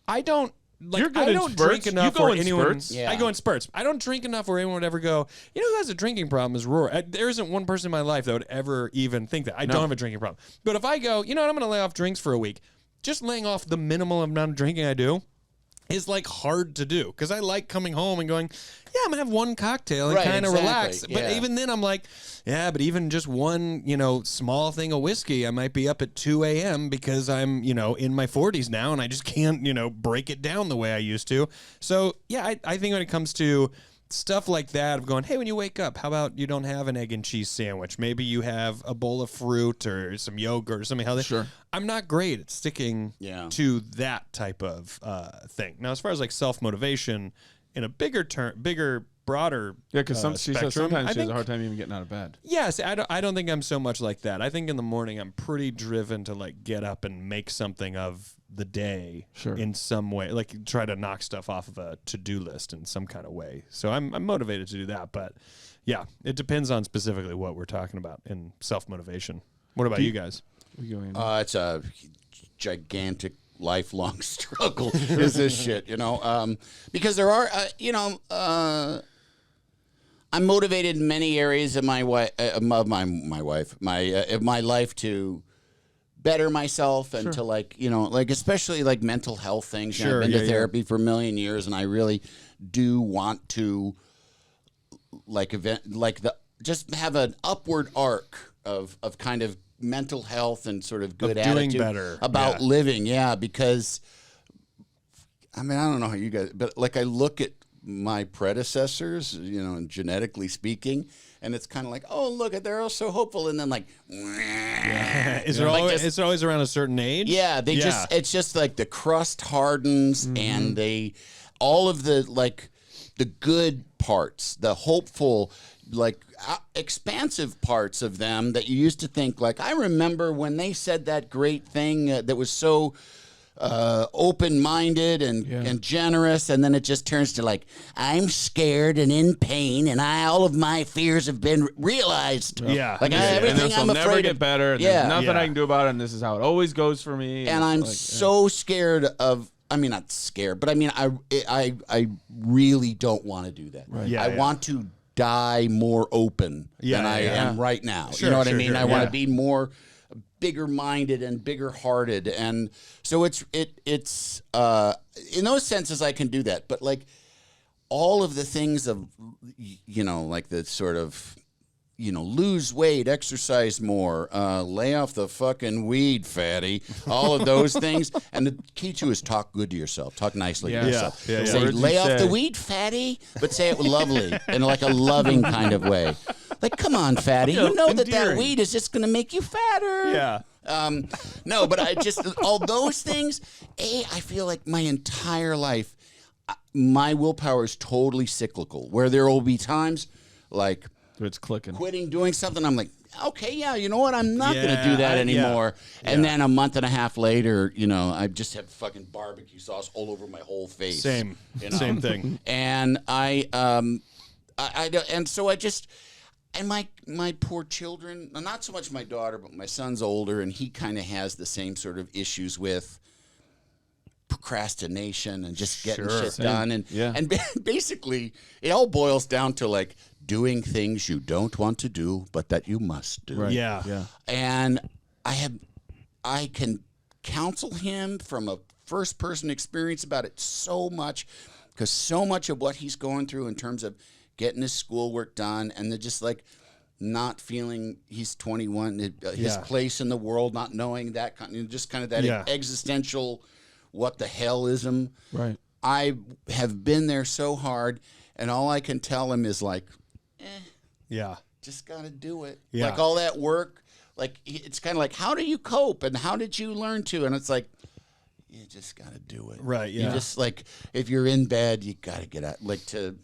I don't. Like, You're good I in don't spurts. drink enough You go where in anyone. spurts? Yeah. I go in spurts. I don't drink enough where anyone would ever go, you know who has a drinking problem is Rory. There isn't one person in my life that would ever even think that. I don't have a drinking problem. But if I go, you know what, I'm going to lay off drinks for a week, just laying off the minimal amount of drinking I do is like hard to do because I like coming home and going, yeah, I'm gonna have one cocktail and Right, kind of exactly, relax. yeah. But even then, I'm like, yeah, but even just one, small thing of whiskey, I might be up at 2 a.m. because I'm, in my 40s now and I just can't, break it down the way I used to. So yeah, I think when it comes to stuff like that of going, hey, when you wake up, how about you don't have an egg and cheese sandwich? Maybe you have a bowl of fruit or some yogurt or something healthy. Sure. I'm not great at sticking to that type of thing. Now, as far as like self-motivation in a bigger, broader Yeah, because she says spectrum, sometimes I she has a think- hard time even getting out of bed. Yes, I don't think I'm so much like that. I think in the morning I'm pretty driven to like get up and make something of the day in some way, like try to knock stuff off of a to-do list in some kind of way. So I'm motivated to do that, but yeah, it depends on specifically what we're talking about in self-motivation. What about you guys? It's a gigantic lifelong struggle is this shit, because there are, I'm motivated in many areas of my life to better myself and to like especially like mental health things. Sure, I've been to yeah. therapy for a million years, and I really do want to just have an upward arc of kind of mental health and sort of good doing attitude better. about living. Yeah, because I mean, I don't know how you guys, but like I look at my predecessors, genetically speaking, and it's kind of like, oh, look, they're all so hopeful, and then like, Is it always around a certain age? yeah, it's just like the crust hardens, and all of the the good parts, the hopeful, expansive parts of them that you used to think, like, I remember when they said that great thing that was so open-minded and generous, and then it just turns to like, I'm scared and in pain, and all of my fears have been realized. Yeah. Like and everything this I'm will never afraid get of. better. And Yeah. there's nothing I can do about it, and this is how it always goes for me. And I'm so scared of. I mean, not scared, but I mean, I really don't want to do that. Right. Yeah, I yeah. want to die more open than I am right now. Sure, you know what I sure, mean? sure, I want yeah. to be more bigger minded and bigger hearted, and so it's in those senses I can do that. But like all of the things of like the sort of lose weight, exercise more, lay off the fucking weed, fatty, all of those things. And the key to is talk good to yourself, talk nicely to yourself. Yeah. Say, Words you lay off say. the weed, fatty, but say it lovely in like a loving kind of way. Like, come on, fatty, you know that endearing. weed is just going to make you fatter. Yeah. No, but I just, all those things, I feel like my entire life, my willpower is totally cyclical, where there will be times like it's clicking. quitting doing something. I'm like, okay, yeah, you know what? I'm not going to Yeah, do that anymore. yeah. And then a month and a half later, I just have fucking barbecue sauce all over my whole face. Same thing. And and so I just, And my poor children, not so much my daughter, but my son's older, and he kind of has the same sort of issues with procrastination and just getting shit done. And basically, it all boils down to like doing things you don't want to do, but that you must do. Right. Yeah. And I can counsel him from a first-person experience about it so much, because so much of what he's going through in terms of getting his schoolwork done and then just like not feeling he's 21, his place in the world, not knowing that, just kind of that existential what the hellism. Right. I have been there so hard, and all I can tell him is like, just got to do it. Yeah. Like all that work, like it's kind of like, how do you cope and how did you learn to? And it's like, you just got to do it. Right, yeah. You just like, if you're in bed, you got to get out. Like to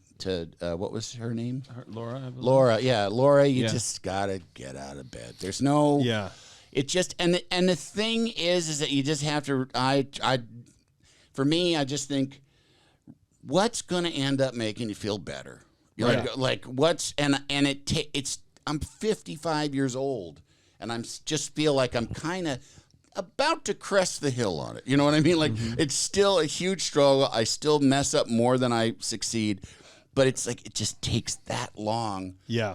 what was her name? Laura, I believe. Laura, you just got to get out of bed. There's no... Yeah. It just... And the thing is that you just have to... For me, I just think, what's going to end up making you feel better? Like what's... it's... I'm 55 years old, and I'm just feel like I'm kind of about to crest the hill on it. You know what I mean? Like, it's still a huge struggle. I still mess up more than I succeed. But it's like it just takes that long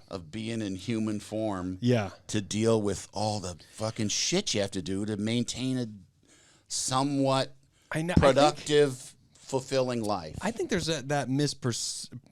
of being in human form to deal with all the fucking shit you have to do to maintain a somewhat productive, fulfilling life. I think there's that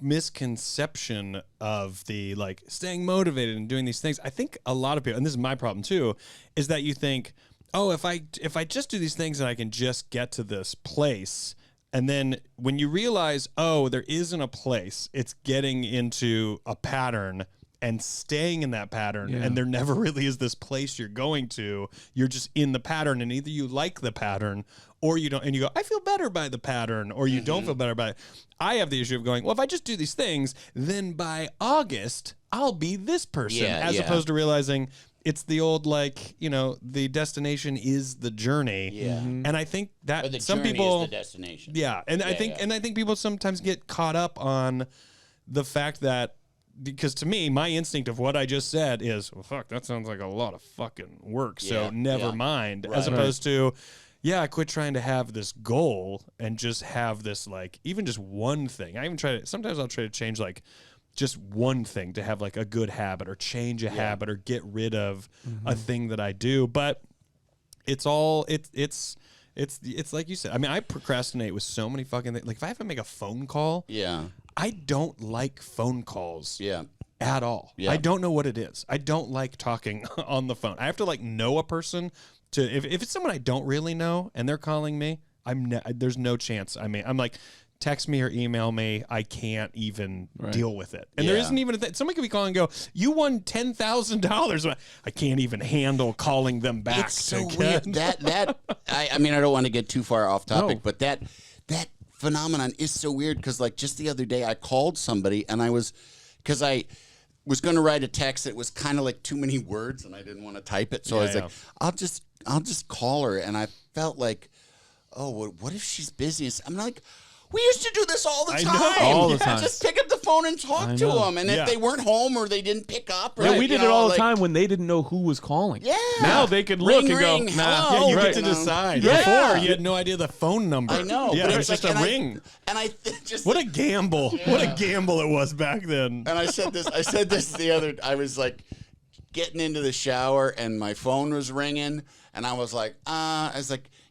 misconception of the like staying motivated and doing these things. I think a lot of people, and this is my problem too, is that you think, oh, if I just do these things and I can just get to this place. And then when you realize, oh, there isn't a place, it's getting into a pattern and staying in that pattern, and there never really is this place you're going to. You're just in the pattern, and either you like the pattern or you don't, and you go, I feel better by the pattern, or you don't feel better by it. I have the issue of going, well, if I just do these things, then by August, I'll be this person, as opposed to realizing it's the old, like, you know, the destination is the journey. Yeah. And I think that some people is the destination. Yeah. And I think people sometimes get caught up on the fact that, because to me, my instinct of what I just said is, well, fuck, that sounds like a lot of fucking work. So never mind. Right. As opposed to, I quit trying to have this goal and just have this, like, even just one thing. Sometimes I'll try to change, like, just one thing to have like a good habit or change a habit or get rid of a thing that I do. But it's like you said. I mean, I procrastinate with so many fucking things. Like if I have to make a phone call, I don't like phone calls at all. I don't know what it is. I don't like talking on the phone. I have to like know a person to, if it's someone I don't really know and they're calling me, there's no chance. I mean, I'm like, text me or email me. I can't even deal with it. And there isn't even a thing. Somebody could be calling and go, you won $10,000. I can't even handle calling them back. It's so weird. I mean, I don't want to get too far off topic, but that phenomenon is so weird because like just the other day I called somebody and I was going to write a text that was kind of like too many words and I didn't want to type it. So I was like, I'll just call her. And I felt like, oh, what if she's busy? I'm like, we used to do this all the time. I know. All the time. Just pick up the phone and talk to them. And if they weren't home or they didn't pick up. Or we did it all the time when they didn't know who was calling. Yeah. Now they could look and go, ring, nah. You get to decide. Yeah. Before, you had no idea the phone number. I know. Yeah, But it was just a ring. What a gamble. Yeah. What a gamble it was back then. And I said this the other, I was like getting into the shower and my phone was ringing. And I was like,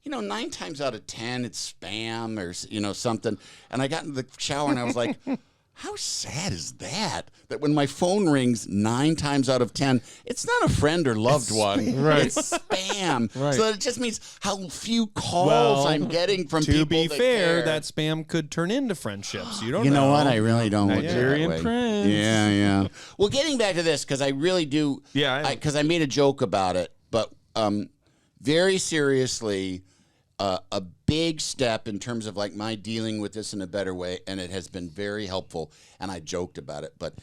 9 times out of 10, it's spam or, something. And I got into the shower and I was like, how sad is that? That when my phone rings 9 times out of 10, it's not a friend or loved one. Right. It's spam. Right. So it just means how few calls I'm getting from people. To be fair, care. that spam could turn into friendships. You don't know. You know what? I really don't look Nigerian that way. Prince. Yeah. Well, getting back to this, because I really do. Yeah. Because I made a joke about it. But very seriously, a big step in terms of like my dealing with this in a better way, and it has been very helpful. And I joked about it, but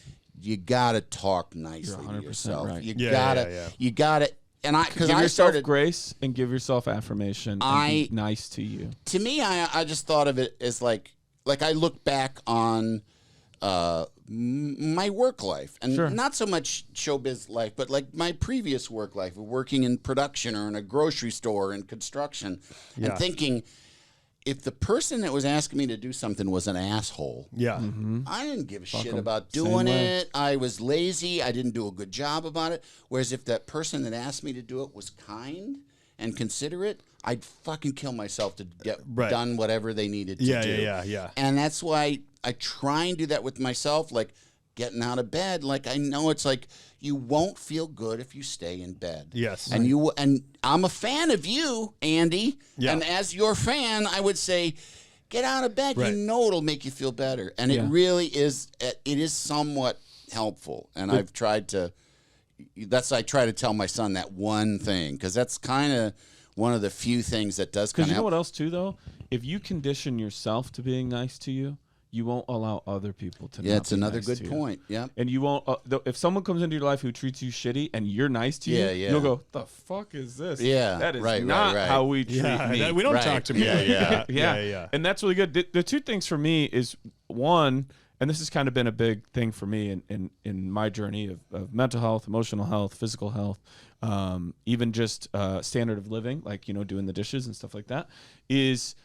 you gotta talk nicely to yourself. Right. You gotta, and because give I yourself started grace and give yourself affirmation. And be nice to you. To me, I just thought of it as like I look back on my work life, and not so much showbiz life, but like my previous work life, working in production or in a grocery store and construction, and thinking, if the person that was asking me to do something was an asshole, I didn't give a shit about doing it. I was lazy. I didn't do a good job about it. Whereas if that person that asked me to do it was kind and considerate, I'd fucking kill myself to get done whatever they needed to do. Yeah. And that's why I try and do that with myself, like getting out of bed. Like, I know it's like you won't feel good if you stay in bed. Yes. And I'm a fan of you, Andy. Yeah. And as your fan, I would say, get out of bed. Right. You know it'll make you feel better. And it really is. It is somewhat helpful. And I've tried to. I try to tell my son that one thing, because that's kind of one of the few things that does kind of help. Because you know what else too, though? If you condition yourself to being nice to you, you won't allow other people to. Yeah, it's another nice good to you. point. Yeah, and you won't. If someone comes into your life who treats you shitty and you're nice to you, you'll go, "The fuck is this? Yeah, that is not how we treat me. We don't talk to me. Yeah. And that's really good. The two things for me is one. And this has kind of been a big thing for me in my journey of mental health, emotional health, physical health, even just standard of living, like, doing the dishes and stuff like that, is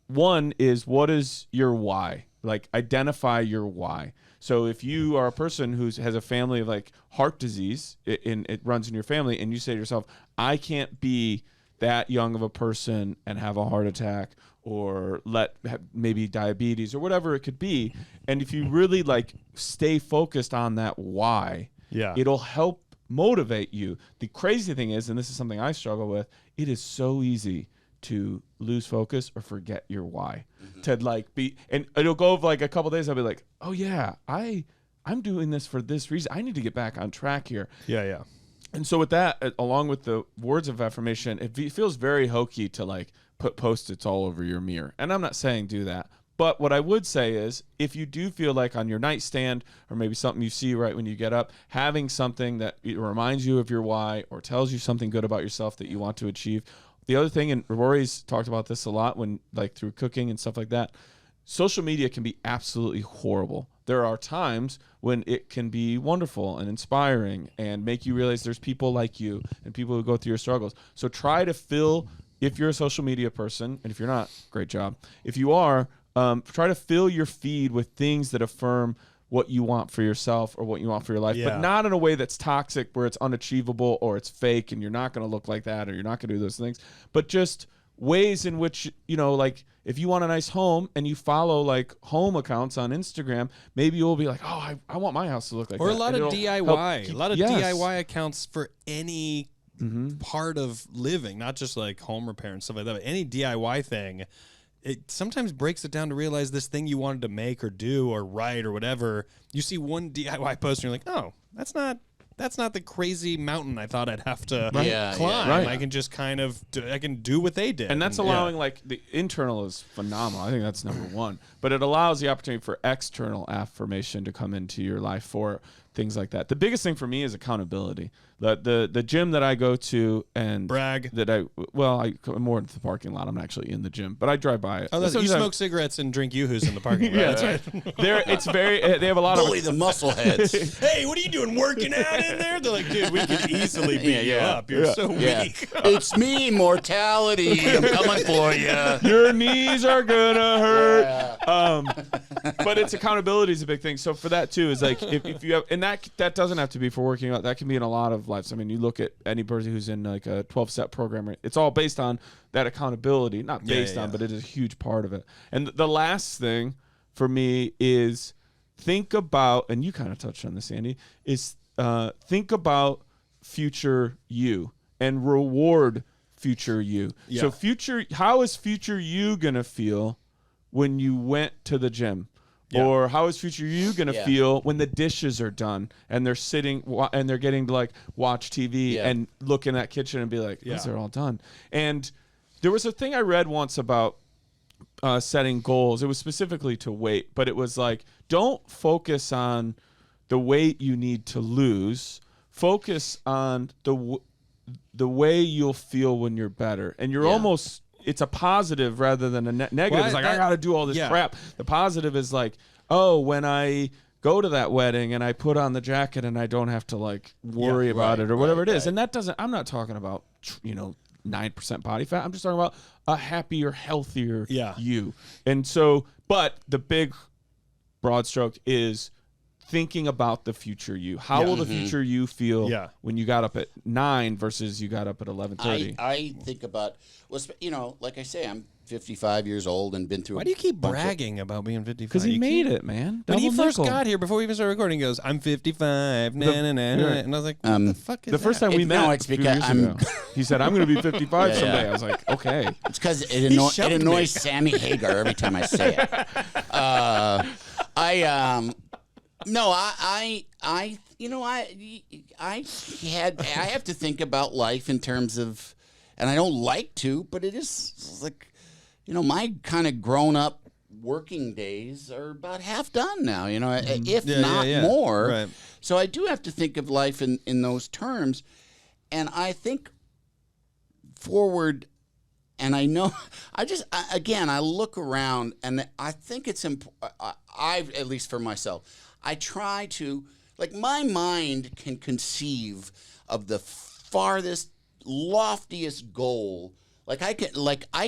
one is, what is your why? Like, identify your why. So if you are a person who has a family of like heart disease, it runs in your family, and you say to yourself, I can't be that young of a person and have a heart attack, or maybe diabetes, or whatever it could be. And if you really like stay focused on that why, it'll help motivate you. The crazy thing is, and this is something I struggle with, it is so easy to lose focus or forget your why. To like be, and it'll go over like a couple days, I'll be like, oh yeah, I'm doing this for this reason. I need to get back on track here. Yeah. And so with that, along with the words of affirmation, it feels very hokey to like put Post-its all over your mirror. And I'm not saying do that. But what I would say is, if you do feel like on your nightstand, or maybe something you see right when you get up, having something that reminds you of your why or tells you something good about yourself that you want to achieve. The other thing, and Rory's talked about this a lot when like through cooking and stuff like that, social media can be absolutely horrible. There are times when it can be wonderful and inspiring and make you realize there's people like you and people who go through your struggles. So try to fill, if you're a social media person, and if you're not, great job. If you are, try to fill your feed with things that affirm what you want for yourself or what you want for your life, but not in a way that's toxic, where it's unachievable or it's fake and you're not going to look like that or you're not going to do those things, but just ways in which, like if you want a nice home and you follow like home accounts on Instagram, maybe you'll be like, oh, I want my house to look like that. Or a lot of DIY, DIY accounts for any part of living, not just like home repair and stuff like that, but any DIY thing. It sometimes breaks it down to realize this thing you wanted to make or do or write or whatever. You see one DIY post and you're like, oh, that's not the crazy mountain I thought I'd have to climb. Right. I can just kind of I can do what they did. And that's allowing like the internal is phenomenal. I think that's number one. But it allows the opportunity for external affirmation to come into your life for things like that. The biggest thing for me is accountability. The gym that I go to and brag that I'm more into the parking lot. I'm actually in the gym, but I drive by it. Oh, you smoke cigarettes and drink Yoo-hoos in the parking lot. Yeah, that's right. They have a lot Bully the muscleheads. Hey, what are you doing, working out in there? They're like, dude, we could easily beat you up. You're so weak. It's me, mortality. I'm coming for you. Your knees are gonna hurt. But it's accountability is a big thing. So for that too, is like if you have, and that doesn't have to be for working out. That can be in a lot of lives. I mean, you look at any person who's in like a 12-step program. It's all based on that accountability. Not based on, but it is a huge part of it. And the last thing for me is think about, and you kind of touched on this, Andy, is think about future you and reward future you. So how is future you gonna feel when you went to the gym? Or how is future you going to feel when the dishes are done and they're sitting and they're getting to like watch TV and look in that kitchen and be like, these are all done. And there was a thing I read once about setting goals. It was specifically to weight, but it was like, don't focus on the weight you need to lose. Focus on the way you'll feel when you're better. And you're almost it's a positive rather than a negative. Well, It's like, I got to do all this crap. The positive is like, oh, when I go to that wedding and I put on the jacket and I don't have to like worry about it or whatever it is. And that doesn't, I'm not talking about, 9% body fat. I'm just talking about a happier, healthier you. And so, but the big broad stroke is thinking about the future you. How will the future you feel when you got up at 9 versus you got up at 11:30? I think about, like I say, I'm 55 years old and been through. Why do you keep bragging about being 55? Because he made it, man. When he first got here, before we even started recording, he goes, "I'm 55." And I was like, "What the fuck is the first time we met? No, it's because he said, "I'm going to be 55 someday." I was like, "Okay." It's because it annoys Sammy Hagar every time I say it. I have to think about life in terms of, and I don't like to, but it is like, my kind of grown up working days are about half done now, if not more. Right. So I do have to think of life in those terms. And I think forward, and I know, I look around and I think it's important. At least for myself, I try to, like, my mind can conceive of the farthest, loftiest goal. I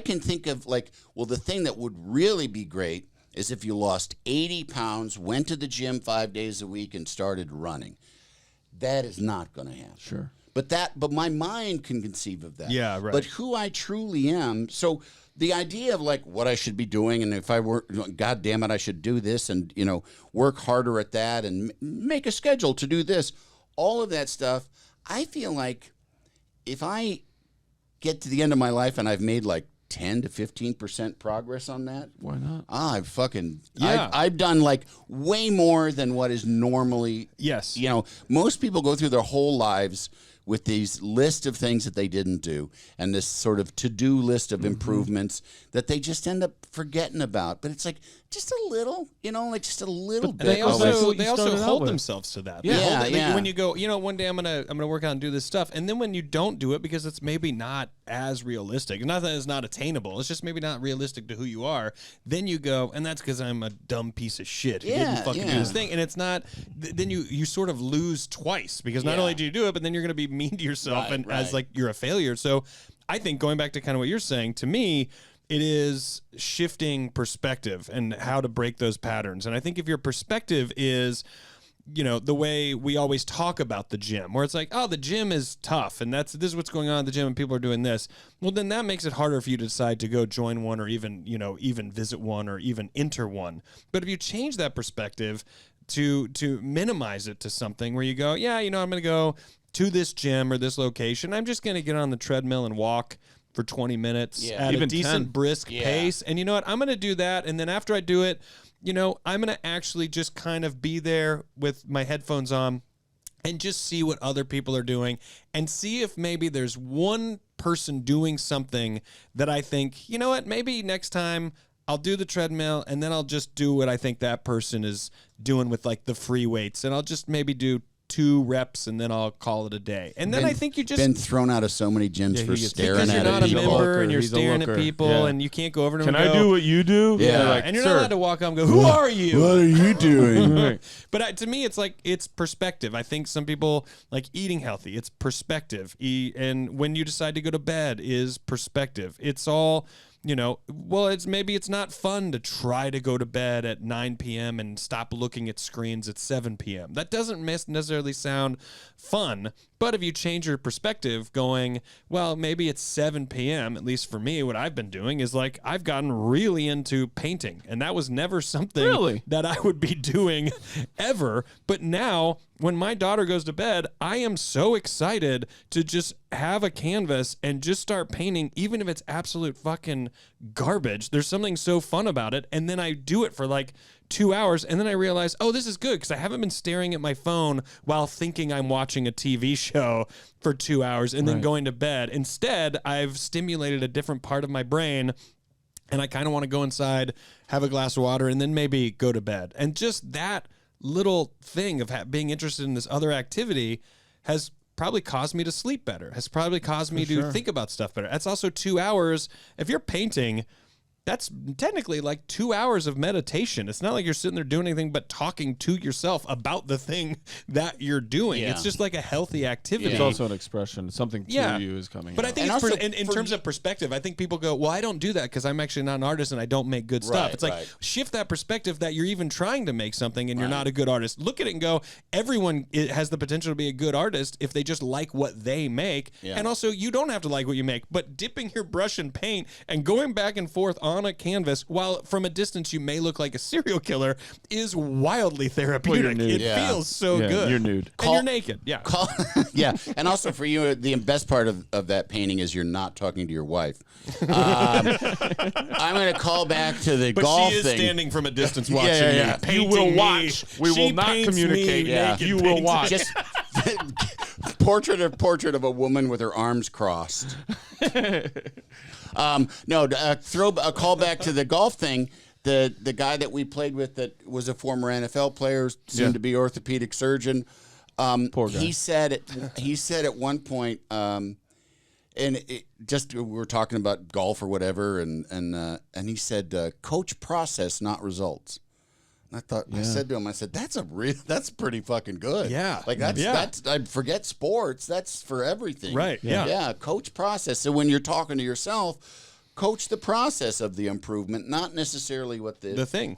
can think of, the thing that would really be great is if you lost 80 pounds, went to the gym 5 days a week, and started running. That is not going to happen. Sure. But my mind can conceive of that. Yeah, right. But who I truly am, so the idea of what I should be doing, and if I were, God damn it, I should do this, and work harder at that, and make a schedule to do this, all of that stuff. I feel like if I get to the end of my life and I've made 10 to 15% progress on that, why not? I've done way more than what is normally. Yes. Most people go through their whole lives with these list of things that they didn't do and this sort of to-do list of improvements that they just end up forgetting about. But it's just a little, just a little bit. They also hold themselves to that. When you go, one day I'm gonna work out and do this stuff, and then when you don't do it because it's maybe not as realistic, not that it's not attainable, it's just maybe not realistic to who you are. Then you go, and that's because I'm a dumb piece of shit who didn't fucking do this thing, and it's not. Then you sort of lose twice because not only do you do it, but then you're gonna be mean to yourself as you're a failure. So I think going back to kind of what you're saying, to me, it is shifting perspective and how to break those patterns. And I think if your perspective is, the way we always talk about the gym, where it's like, oh, the gym is tough and this is what's going on at the gym and people are doing this. Well, then that makes it harder for you to decide to go join one or even visit one or even enter one. But if you change that perspective to minimize it to something where you go, I'm going to go to this gym or this location. I'm just going to get on the treadmill and walk for 20 minutes at even a decent 10. brisk pace. And you know what? I'm going to do that. And then after I do it, I'm going to actually just kind of be there with my headphones on and just see what other people are doing and see if maybe there's one person doing something that I think, maybe next time I'll do the treadmill and then I'll just do what I think that person is doing with the free weights. And I'll just maybe do 2 reps and then I'll call it a day. And then I think you just been thrown out of so many gyms for staring because at you're not a people. member and you're staring at people and you can't go over to them. Can and I go, do what you do? Yeah. And you're not allowed to walk up and go, who are you? What are you doing? But to me, it's perspective. I think some people like eating healthy. It's perspective. And when you decide to go to bed is perspective. It's all, it's not fun to try to go to bed at 9 p.m. and stop looking at screens at 7 p.m. That doesn't necessarily sound fun. But if you change your perspective going, well, maybe it's 7 p.m., at least for me, what I've been doing is I've gotten really into painting. And that was never something that I would be doing ever. But now when my daughter goes to bed, I am so excited to just have a canvas and just start painting, even if it's absolute fucking garbage. There's something so fun about it. And then I do it for 2 hours, and then I realize, oh, this is good because I haven't been staring at my phone while thinking I'm watching a TV show for 2 hours and then going to bed. Instead, I've stimulated a different part of my brain, and I kind of want to go inside, have a glass of water, and then maybe go to bed. And just that little thing of being interested in this other activity has probably caused me to sleep better, has probably caused me to think about stuff better. That's also 2 hours. If you're painting, that's technically like 2 hours of meditation. It's not like you're sitting there doing anything but talking to yourself about the thing that you're doing. Yeah. It's just like a healthy activity. It's also an expression. Something through you is coming But out. I think And it's also in terms of perspective, I think people go, well, I don't do that because I'm actually not an artist and I don't make good stuff. Right, It's like, right. shift that perspective that you're even trying to make something and you're not a good artist. Look at it and go, everyone has the potential to be a good artist if they just like what they make. Yeah. And also, you don't have to like what you make, but dipping your brush in paint and going back and forth on a canvas, while from a distance you may look like a serial killer, is wildly therapeutic. nude. It Yeah. feels so Yeah, good. you're nude. And you're naked. Yeah. Yeah, and also for you, the best part of that painting is you're not talking to your wife. I'm going to call back to the But golf she is thing. standing from a distance watching yeah. me. You painting will me. watch. We She will not paints communicate. me Yeah. naked You will painting. watch. Just portrait of a woman with her arms crossed. Throw a call back to the golf thing. The guy that we played with that was a former NFL player, soon to be orthopedic surgeon. Poor guy. He said at one point, and we were talking about golf or whatever, and he said, "Coach process, not results." And I said to him, that's pretty fucking good. Yeah. Like that's I forget sports. That's for everything. Right, yeah. Yeah. Coach process. So when you're talking to yourself, coach the process of the improvement, not necessarily what the thing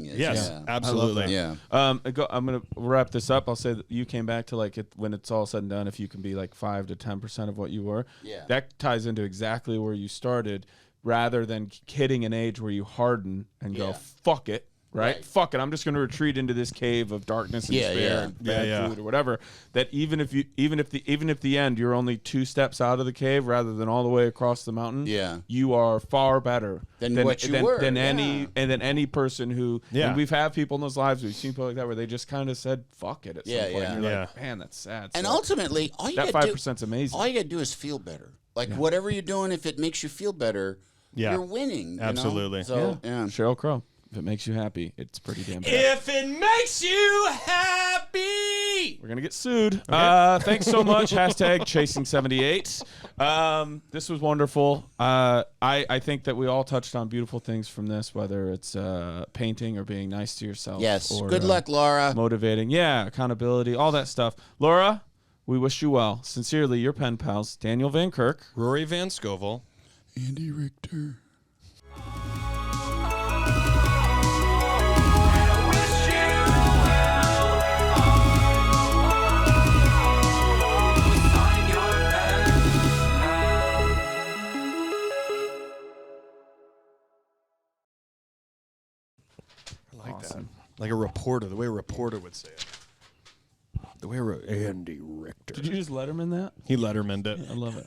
is. Yes, Yeah. absolutely. Yeah. I'm gonna wrap this up. I'll say that you came back to like when it's all said and done. If you can be like 5 to 10% of what you were, that ties into exactly where you started. Rather than hitting an age where you harden and go fuck it. Right? Fuck it. I'm just going to retreat into this cave of darkness and despair and bad food or whatever. That even if the end you're only 2 steps out of the cave rather than all the way across the mountain. Yeah. You are far better than any person who. Yeah. And we've had people in those lives. We've seen people like that where they just kind of said fuck it at some point. And you're like, man, that's sad. And So ultimately, all you that got 5% is amazing. All you got to do is feel better. Like whatever you're doing, if it makes you feel better, you're winning. You know? Absolutely. So Sheryl Crow. If it makes you happy, it's pretty damn bad. If it makes you happy. We're going to get sued. Thanks so much. Hashtag Chasing78. This was wonderful. I think that we all touched on beautiful things from this, whether it's painting or being nice to yourself. yes. Or, Good luck, Laura. Motivating. Yeah, accountability, all that stuff. Laura, we wish you well. Sincerely, your pen pals, Daniel Van Kirk. Rory Van Scovel. Andy Richter. Awesome. Like a reporter, the way a reporter would say it. The way Andy Richter. Did you just Letterman that? He Lettermaned it. I love it.